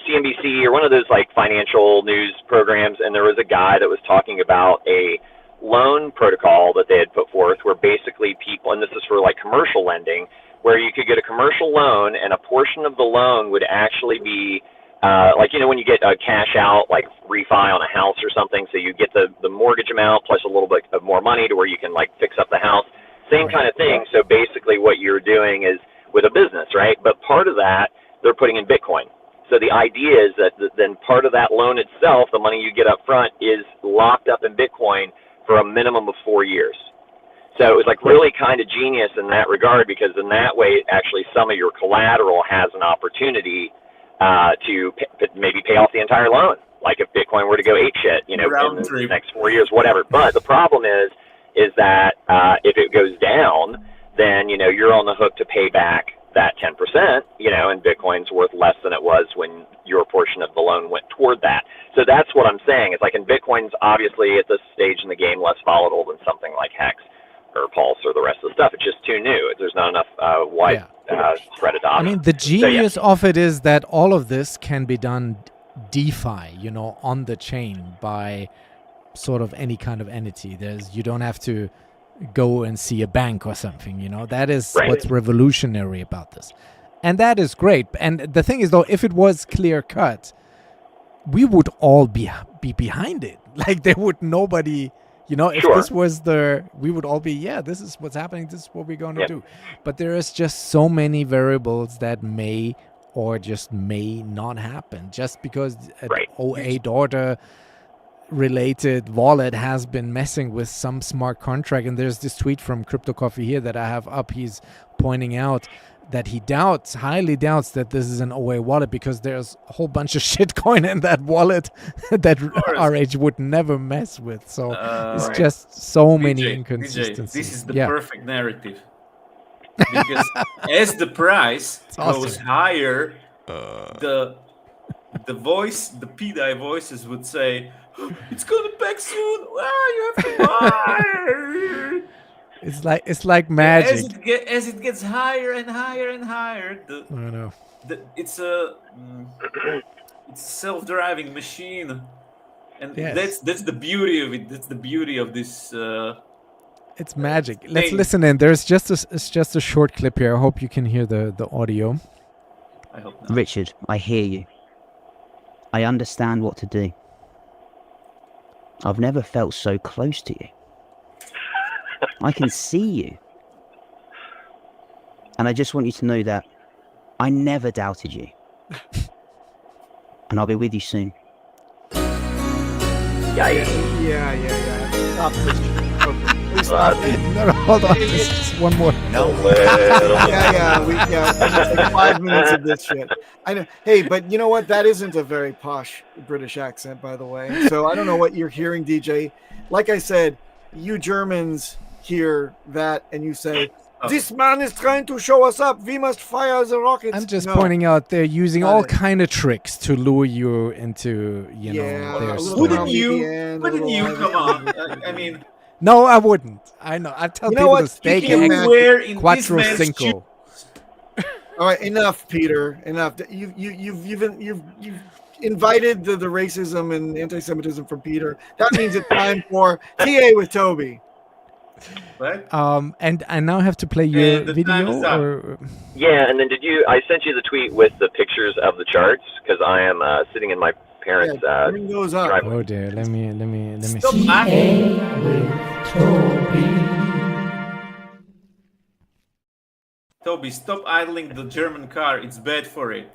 CNBC or one of those like financial news programs, and there was a guy that was talking about a loan protocol that they had put forth, where basically people, and this is for like commercial lending, where you could get a commercial loan, and a portion of the loan would actually be when you get a cash out, like refi on a house or something, so you get the mortgage amount plus a little bit of more money to where you can like fix up the house. Same kind of thing. So basically what you're doing is with a business, right? But part of that, they're putting in Bitcoin. So the idea is that then part of that loan itself, the money you get up front, is locked up in Bitcoin for a minimum of 4 years. So it was like really kind of genius in that regard, because in that way, actually some of your collateral has an opportunity to maybe pay off the entire loan. Like if Bitcoin were to go apeshit, in the next 4 years, whatever. But the problem is that if it goes down, then, you're on the hook to pay back that 10%, and Bitcoin's worth less than it was when your portion of the loan went toward that. So that's what I'm saying. It's like, in Bitcoin's obviously at this stage in the game less volatile than something like HEX or Pulse or the rest of the stuff. It's just too new. There's not enough spread adoption. The genius of it is that all of this can be done DeFi, on the chain by sort of any kind of entity. You don't have to go and see a bank or something, that is what's revolutionary about this. And that is great. And the thing is, though, if it was clear cut, we would all be behind it. Like there would nobody, if this was we would all be, this is what's happening. This is what we're going to do. But there is just so many variables that may or just may not happen just because an OA daughter related wallet has been messing with some smart contract. And there's this tweet from Crypto Coffee here that I have up. He's pointing out that he highly doubts that this is an OA wallet, because there's a whole bunch of shitcoin in that wallet that RH would never mess with. So it's just so many inconsistencies. This is the perfect narrative. Because as the price goes higher, the the pDAI voices would say, "It's gonna pack soon. You have to buy." It's like magic. As it gets higher and higher and higher, I know. It's a self-driving machine, and Yes. that's the beauty of it. That's the beauty of this. It's magic. Let's listen in. It's just a short clip here. I hope you can hear the audio. I hope not. Richard, I hear you. I understand what to do. I've never felt so close to you. I can see you. And I just want you to know that I never doubted you. And I'll be with you soon. Yeah. Stop this. Please stop it. No, hold on. Just one more. We like 5 minutes of this shit. I know. Hey, but you know what? That isn't a very posh British accent, by the way. So I don't know what you're hearing, DJ. Like I said, you Germans hear that and you say, "This man is trying to show us up. We must fire the rockets." I'm just pointing out they're using all kind of tricks to lure you into, their Wouldn't you come on? I mean, no, I wouldn't. I know. I tell people to steak and quattro cinco. All right, enough, Peter. Enough. You've invited the racism and anti-Semitism from Peter. That means it's time for TA with Toby. What? And I now have to play your video. Or... Yeah, and then I sent you the tweet with the pictures of the charts because I am sitting in my parents' bring those up. driveway. Oh dear, let me Stop see. Toby, stop idling the German car. It's bad for it.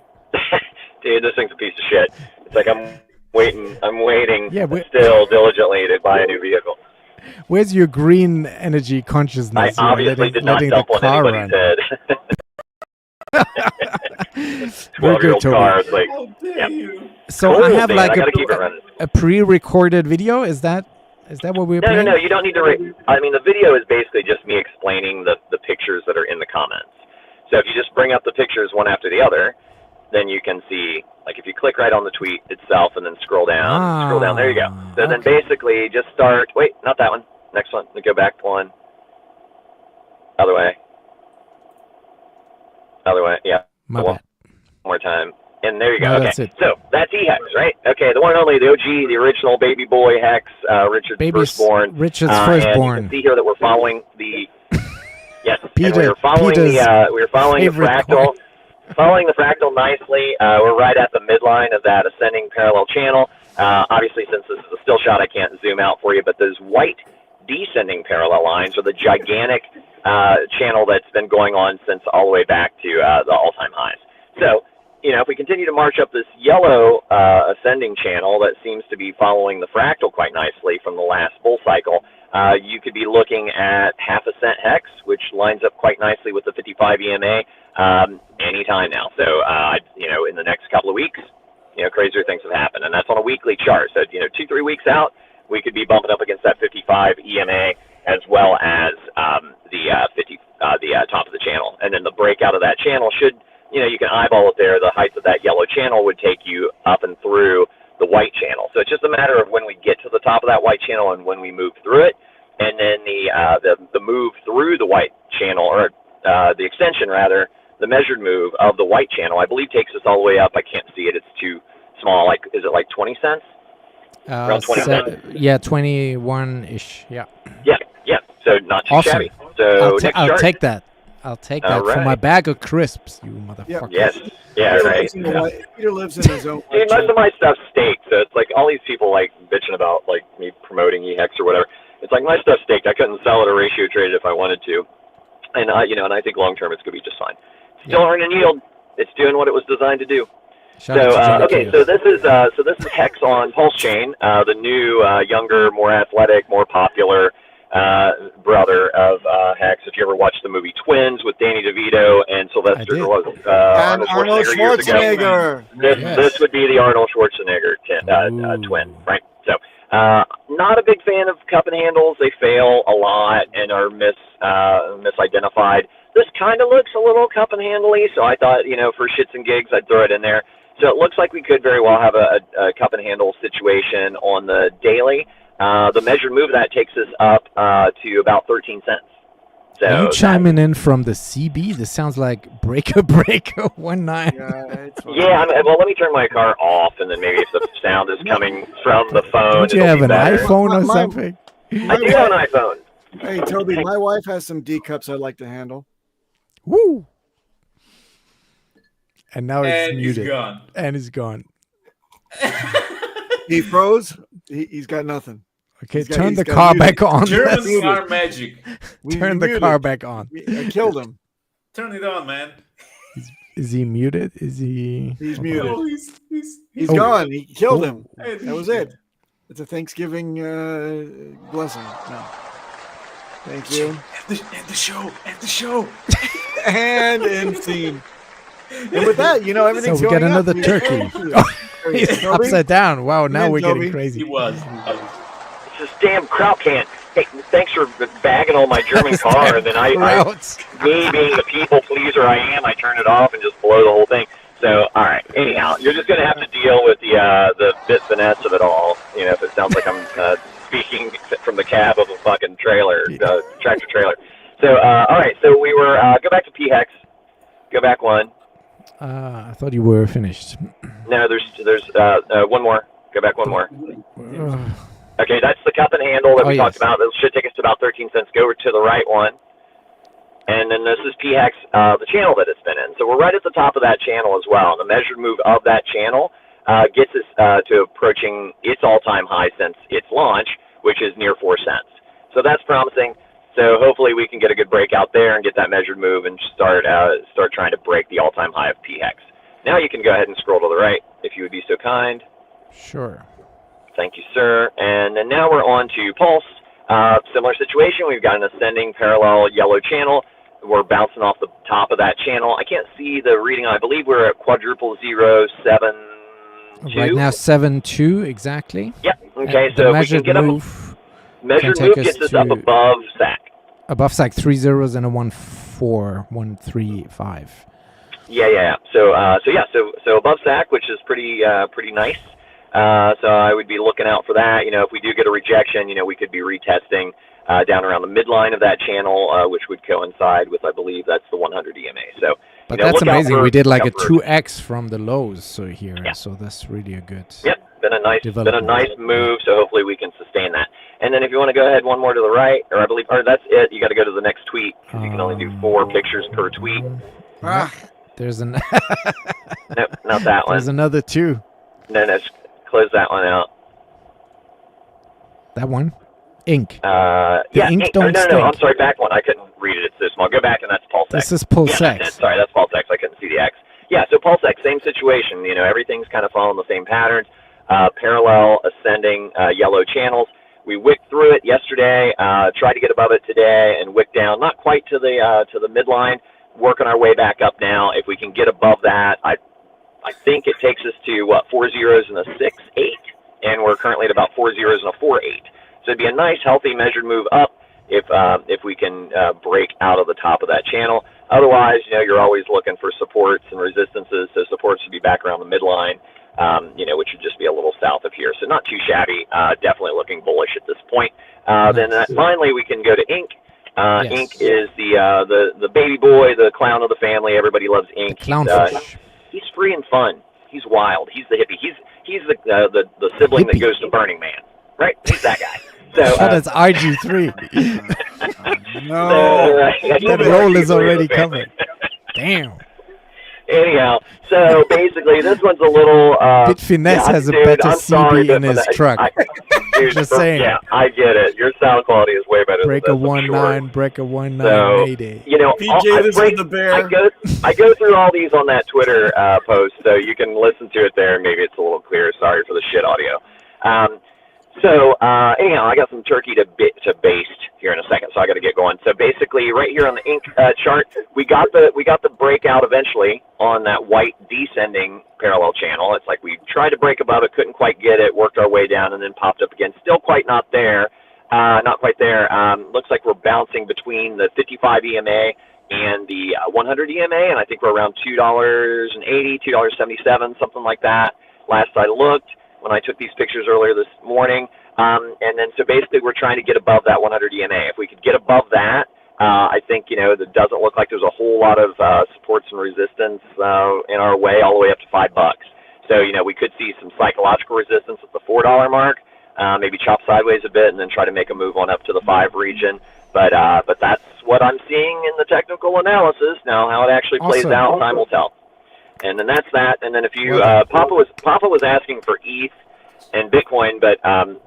Dude, this thing's a piece of shit. It's like I'm waiting Yeah, still diligently to buy a new vehicle. Where's your green energy consciousness? I obviously did not dump on anybody's head. Very good, Toby. Car, it's like, So cool, I have man, like I gotta keep it running. a pre-recorded video. Is that what we're playing? No, you don't need to. I mean, the video is basically just me explaining the pictures that are in the comments. So if you just bring up the pictures one after the other, then you can see, like if you click right on the tweet itself and then scroll down, there you go. So then basically just start, wait, not that one, next one, go back one, other way, yeah. One more time, and there you go, No, okay. that's it. So that's HEX, right? Okay, the one and only, the OG, the original baby boy Hex, Richard's firstborn. Richard's And firstborn. you can see here that we're following the, yes, Peter, and we were following the fractal. Following the fractal nicely, we're right at the midline of that ascending parallel channel. Obviously, since this is a still shot, I can't zoom out for you, but those white descending parallel lines are the gigantic channel that's been going on since all the way back to the all-time highs. So, if we continue to march up this yellow ascending channel that seems to be following the fractal quite nicely from the last bull cycle, you could be looking at half a cent hex, which lines up quite nicely with the 55 EMA anytime now. So, in the next couple of weeks, crazier things have happened, and that's on a weekly chart. So, 2-3 weeks out, we could be bumping up against that 55 EMA as well as the top of the channel, and then the breakout of that channel should, you can eyeball it there. The height of that yellow channel would take you up and through the white channel. So it's just a matter of when we get to the top of that white channel and when we move through it, and then the move through the white channel, or the extension rather, the measured move of the white channel, I believe takes us all the way up. I can't see it; it's too small. Like, is it like 20 cents? Around 20 cents. Yeah, 21-ish. Yeah. Yeah. So not too Awesome. shabby. So I'll take that. I'll take that for my bag of crisps, you motherfucker. Yes. Yeah, right. Peter lives in his own. Dude, most of my stuff's staked, so it's like all these people like bitching about like me promoting HEX or whatever. It's like my stuff's staked. I couldn't sell it or ratio trade it if I wanted to, and and I think long term it's gonna be just fine. Still earning yield. It's doing what it was designed to do. So this is HEX on Pulsechain, the new, younger, more athletic, more popular brother of HEX. If you ever watched the movie Twins with Danny DeVito and Sylvester, Arnold Schwarzenegger, this would be the Arnold Schwarzenegger twin, right? So, not a big fan of cup and handles. They fail a lot and are misidentified. This kind of looks a little cup and handly, so I thought, for shits and gigs, I'd throw it in there. So it looks like we could very well have a cup and handle situation on the daily. The measured move of that takes us up to about 13 cents. So Are you chiming in from the CB? This sounds like breaker 19. Yeah, well, let me turn my car off, and then maybe if the sound is coming from the phone, Don't you have an iPhone or something? I do have an iPhone. Hey, Toby, my wife has some D cups I'd like to handle. Woo! And now it's And muted. he's gone. And it's gone. He froze. He's got nothing. Okay, turn the car back on. German car magic. Turn the car back on. I killed him. Turn it on, man. Is he muted? Is he? He's muted. Oh, He's gone. He killed him. That was it. It's a Thanksgiving blessing. No. Thank you. End the show. End the show. And end scene. And with that, you know, everything's So we going got another up. turkey. Oh, he's upside down. Wow, now we're getting crazy. He was. It's this damn kraut can. Hey, thanks for bagging on my German car, and then me being the people pleaser I am, I turn it off and just blow the whole thing. So, all right. Anyhow, you're just going to have to deal with the bit finesse of it all. You know, if it sounds like I'm speaking from the cab of a fucking trailer, tractor trailer. So, all right. So we were go back to pHEX. Go back one. I thought you were finished. No, there's one more. Go back one more. Okay, that's the cup and handle that we talked about. This should take us to about 13 cents. Go over to the right one. And then this is pHEX, the channel that it's been in. So we're right at the top of that channel as well. And the measured move of that channel gets us to approaching its all-time high since its launch, which is near 4 cents. So that's promising. So hopefully we can get a good breakout there and get that measured move and start trying to break the all-time high of pHEX. Now you can go ahead and scroll to the right, if you would be so kind. Sure. Thank you, sir. And then now we're on to Pulse. Similar situation. We've got an ascending parallel yellow channel. We're bouncing off the top of that channel. I can't see the reading. I believe we're at quadruple 072. Right now, 7.2 exactly. Yep. Okay, And so the if we measured can get move measured move gets us up above SAC. Above SAC, 3 zeros and a 135. Yeah. So above SAC, which is pretty nice. So I would be looking out for that. You know, if we do get a rejection, you know, we could be retesting down around the midline of that channel, which would coincide with, I believe, that's the 100 EMA. So, But that's amazing. We did like a 2x from the lows so that's really a good. Yep, been a nice move. So hopefully we can sustain that. And then if you want to go ahead one more to the right, or I believe, or that's it. You got to go to the next tweet because you can only do 4 pictures per tweet. There's an. Nope, not that one. There's another 2. No, close that one out. That one? Ink. Ink don't stink. No, I'm sorry, back one. I couldn't read it. It's too small. Go back, and that's Pulsechain. This is Pulsechain. Yeah, sorry, that's Pulsechain. I couldn't see the X. Yeah, so Pulsechain, same situation. You know, everything's kind of following the same patterns. Parallel, ascending, yellow channels. We wicked through it yesterday. Tried to get above it today, and wicked down. Not quite to the midline. Working our way back up now. If we can get above that, I think it takes us to 4 zeros and a 6.8, and we're currently at about 4 zeros and a 4.8. So it'd be a nice, healthy, measured move up if we can break out of the top of that channel. Otherwise, you know, you're always looking for supports and resistances. So supports should be back around the midline, you know, which would just be a little south of here. So not too shabby. Definitely looking bullish at this point. Then finally, we can go to Ink. Ink is the baby boy, the clown of the family. Everybody loves Ink. He's free and fun. He's wild. He's the hippie. He's the sibling that goes to Burning Man, right? He's that guy. So that's IG3. No, that role is already covered. Damn. Anyhow, so basically, this one's a little. Bit Finesse has a better CB in his truck. Just saying. Yeah, I get it. Your sound quality is way better. Breaker than this, 1.9, Breaker 1.9, so, Mayday. You know, I go through all these on that Twitter post, so you can listen to it there, and maybe it's a little clearer. Sorry for the shit audio. Anyhow, I got some turkey to baste here in a second, so I got to get going. So basically, right here on the Ink chart, we got the breakout eventually on that white descending parallel channel. It's like we tried to break above it, couldn't quite get it, worked our way down, and then popped up again. Still not quite there. Looks like we're bouncing between the 55 EMA and the 100 EMA, and I think we're around $2.80, $2.77, something like that. Last I looked, when I took these pictures earlier this morning, and then so basically we're trying to get above that 100 EMA. If we could get above that, I think that doesn't look like there's a whole lot of supports and resistance in our way, all the way up to $5. So we could see some psychological resistance at the $4 mark, maybe chop sideways a bit, and then try to make a move on up to the 5 region. But that's what I'm seeing in the technical analysis. Now, how it actually plays out, time will tell. And then that's that. And then if you Papa was asking for ETH and Bitcoin, but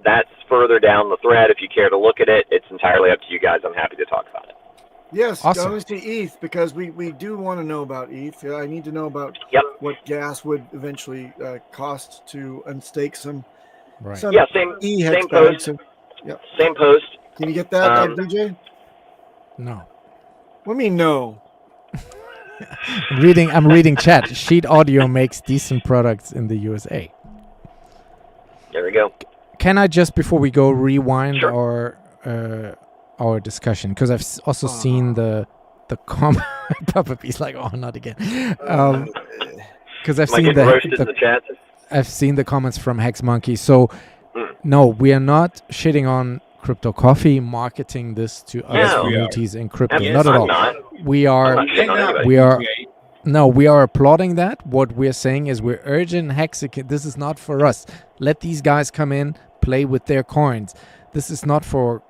that's further down the thread. If you care to look at it, it's entirely up to you guys. I'm happy to talk about it. Yes, I want to see ETH because we do want to know about ETH. I need to know about what gas would eventually cost to unstake some. Right. Some Same post. Same post. Can you get that, DJ? No. What do you mean no? I'm reading chat. Sheet Audio makes decent products in the USA. There we go. Can I just, before we go, rewind our discussion? Because I've also seen the comment. Papa B's like, oh, not again. Because I've seen the chat. I've seen the comments from Hex Monkey. So no, we are not shitting on Crypto Coffee, marketing this to other communities in crypto. Not at all. We are applauding that. What we're saying is we're urging Hexicans. This is not for us. Let these guys come in, play with their coins. This is not for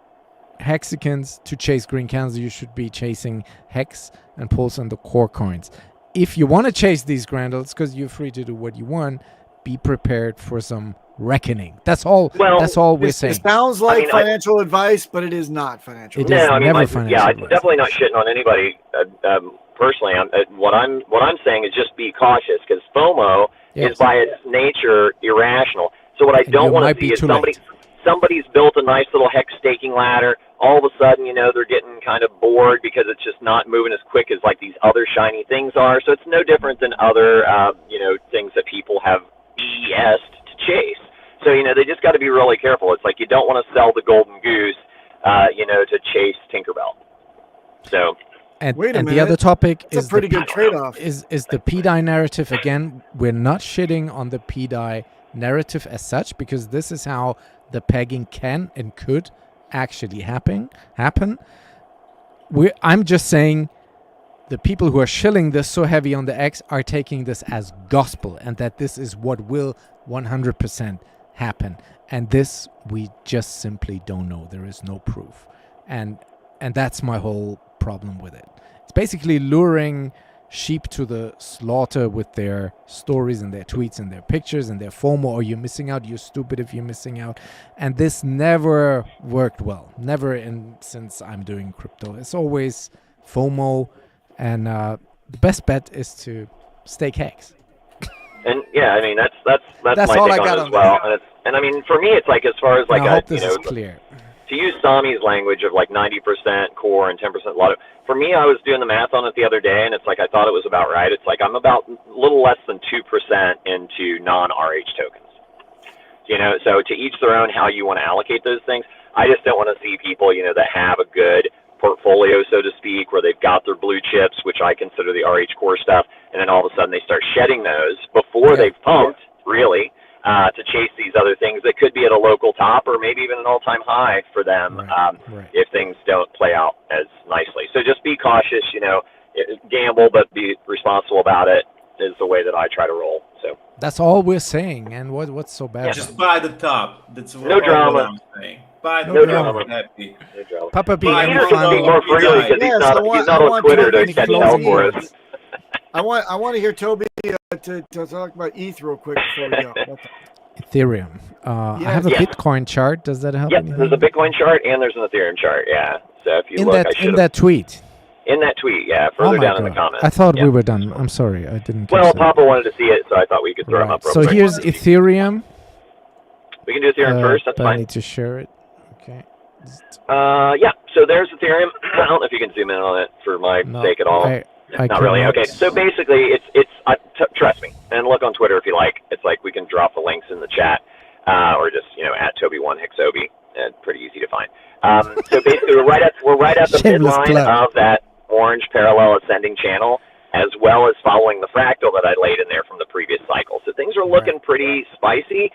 Hexicans to chase green candles. You should be chasing Hex and Pulse and the core coins. If you want to chase these candles, because you're free to do what you want, be prepared for some reckoning. That's all. That's all we're saying. It sounds like financial advice, but it is not financial. It is never financial advice. I'm definitely not shitting on anybody. Personally, what I'm saying is just be cautious because FOMO is by its nature irrational. So what I don't want to see is somebody's built a nice little hex staking ladder. All of a sudden, they're getting kind of bored because it's just not moving as quick as like these other shiny things are. So it's no different than other things that people have ES'd to chase. So, they just got to be really careful. It's like you don't want to sell the golden goose, to chase Tinkerbell. So, and the other topic is a pretty good trade-off. Is the pDAI narrative. Again, we're not shitting on the pDAI narrative as such, because this is how the pegging can and could actually happen. I'm just saying the people who are shilling this so heavy on the X are taking this as gospel, and that this is what will 100% happen. And this we just simply don't know. There is no proof. And that's my whole problem with it. It's basically luring sheep to the slaughter with their stories and their tweets and their pictures and their FOMO. Or you're missing out. You're stupid if you're missing out. And this never worked well. Never since I'm doing crypto. It's always FOMO. And the best bet is to stake Hex. And that's my all take I got on it as well. And for me, it's like as far as like I hope this is clear. To use Sami's language of like 90% core and 10% lotto. For me, I was doing the math on it the other day, and it's like I thought it was about right. It's like I'm about a little less than 2% into non-RH tokens. So to each their own how you want to allocate those things. I just don't want to see people, that have a good portfolio, so to speak, where they've got their blue chips, which I consider the RH core stuff, and then all of a sudden they start shedding those before they've pumped, really, to chase these other things that could be at a local top or maybe even an all-time high for them if things don't play out as nicely. So just be cautious, gamble, but be responsible about it is the way that I try to roll. So that's all we're saying. And what's so bad? Just buy the top. That's no drama. I'm saying. Buy the no drama. Happy. No drama. Papa B, Peter can speak more freely because he's not on Twitter to catch hell for us. I want to hear Toby to talk about ETH real quick before we go. Ethereum. I have a Bitcoin chart. Does that help? Yep, there's a Bitcoin chart and there's an Ethereum chart. Yeah. So if you in that tweet. In that tweet, further down in the comments. I thought we were done. I'm sorry, I didn't. Well, Papa wanted to see it, so I thought we could throw him up. Real so quick. Here's Ethereum. We can do Ethereum first. That's but fine. I need to share it. Okay. So there's Ethereum. I don't know if you can zoom in on it for my sake at all. Not really. Okay. So basically, it's trust me, and look on Twitter if you like. It's like we can drop the links in the chat, or just at Toby1HexObi. Pretty easy to find. So basically, we're right at the midline of that orange parallel ascending channel, as well as following the fractal that I laid in there from the previous cycle. So things are looking pretty spicy.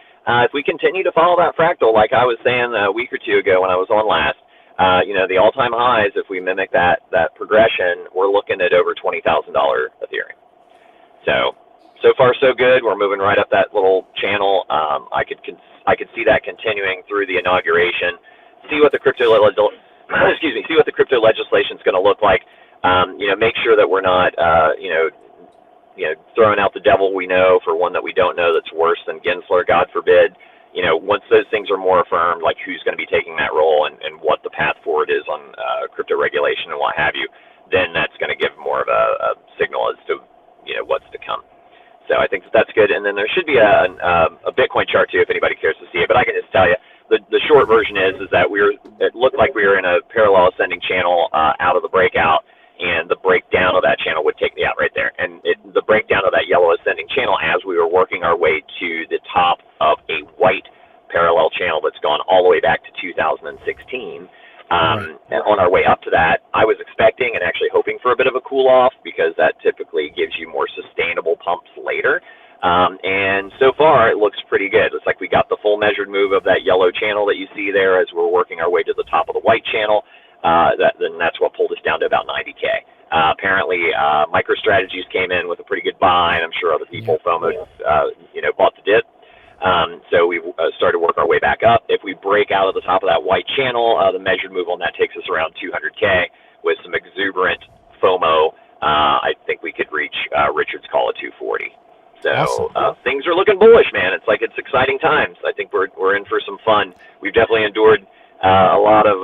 If we continue to follow that fractal, like I was saying a week or two ago when I was on last, the all-time highs, if we mimic that progression, we're looking at over $20,000 Ethereum. So far so good. We're moving right up that little channel. I could see that continuing through the inauguration. See what the crypto see what the crypto legislation is going to look like. Make sure that we're not throwing out the devil we know for one that we don't know that's worse than Gensler, God forbid. Once those things are more affirmed, like who's going to be taking that role and what the path forward is on crypto regulation and what have you, then that's going to give more of a signal as to what's to come. So I think that's good. And then there should be a Bitcoin chart too if anybody cares to see it. But I can just tell you the short version is that it looked like we were in a parallel ascending channel out of the breakout. And the breakdown of that channel would take me out right there. And the breakdown of that yellow ascending channel as we were working our way to the top of a white parallel channel that's gone all the way back to 2016. And on our way up to that, I was expecting and actually hoping for a bit of a cool off because that typically gives you more sustainable pumps later. And so far, it looks pretty good. It's like we got the full measured move of that yellow channel that you see there as we're working our way to the top of the white channel. Then that's what pulled us down to about 90K. Apparently, MicroStrategies came in with a pretty good buy, and I'm sure other people FOMO, bought the dip. So we started to work our way back up. If we break out of the top of that white channel, the measured move on that takes us around 200K with some exuberant FOMO. I think we could reach Richard's call at 240. So awesome. Things are looking bullish, man. It's exciting times. I think we're in for some fun. We've definitely endured a lot of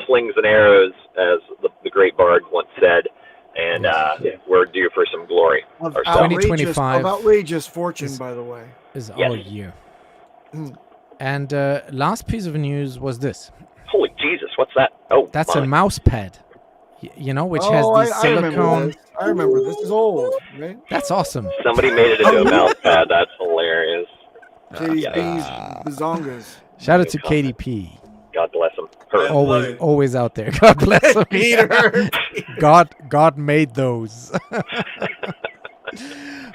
slings and arrows, as the great Bard once said, and we're due for some glory. Of outrageous fortune, by the way. Is our year. And last piece of news was this. Holy Jesus, what's that? Oh, that's a mouse pad, which has these silicone. I remember this is old, right? That's awesome. Somebody made it into a mouse pad. That's hilarious. KDP's bazongas. Shout out to KDP. God bless him. Always out there. God bless him. Peter. God made those.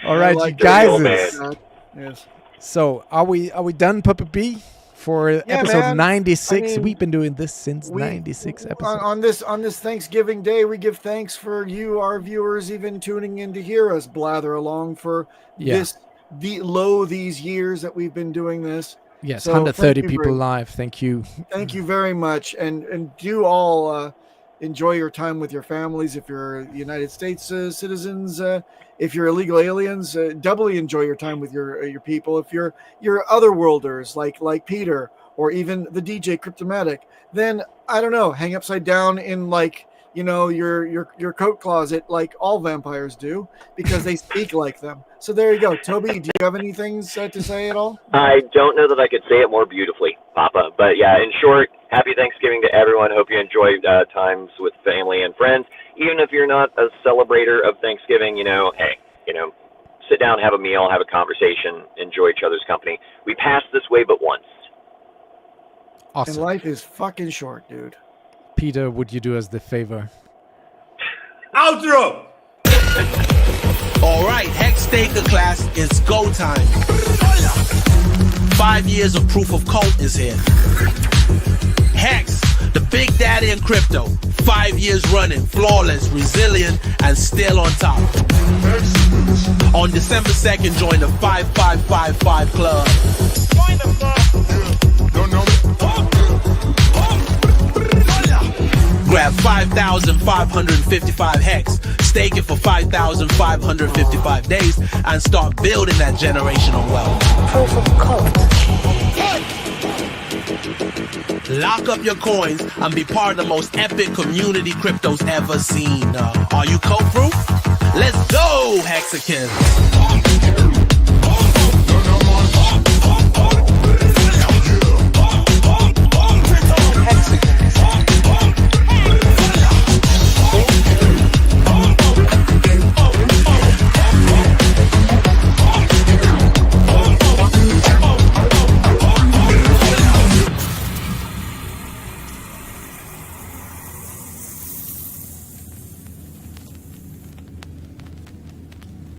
All right, you guys. Yes. So are we done, Papa B, for episode 96? We've been doing this since 96 episodes. On this Thanksgiving Day, we give thanks for you, our viewers, even tuning in to hear us blather along for these years that we've been doing this. Yes, so 130 people live. Thank you. Thank you very much, and do all enjoy your time with your families. If you're United States citizens, if you're illegal aliens, doubly enjoy your time with your people. If you're otherworlders like Peter or even the DJ Cryptomatic, then I don't know, hang upside down in your coat closet like all vampires do because they speak like them. So there you go. Toby, do you have any things to say at all? I don't know that I could say it more beautifully, Papa. But yeah, in short, happy Thanksgiving to everyone. Hope you enjoy times with family and friends. Even if you're not a celebrator of Thanksgiving, sit down, have a meal, have a conversation, enjoy each other's company. We pass this way but once. Awesome. And life is fucking short, dude. Peter, would you do us the favor? Outro! All right, Hex Staker class, it's go time. 5 years of proof of cult is here. Hex, the big daddy in crypto. 5 years running, flawless, resilient, and still on top. On December 2nd, join the 5555 club. Join the club. Don't know me. Grab 5,555 hex, stake it for 5,555 days, and start building that generational wealth. Proof of cult. Lock up your coins and be part of the most epic community crypto's ever seen. Are you code proof? Let's go, Hexicans!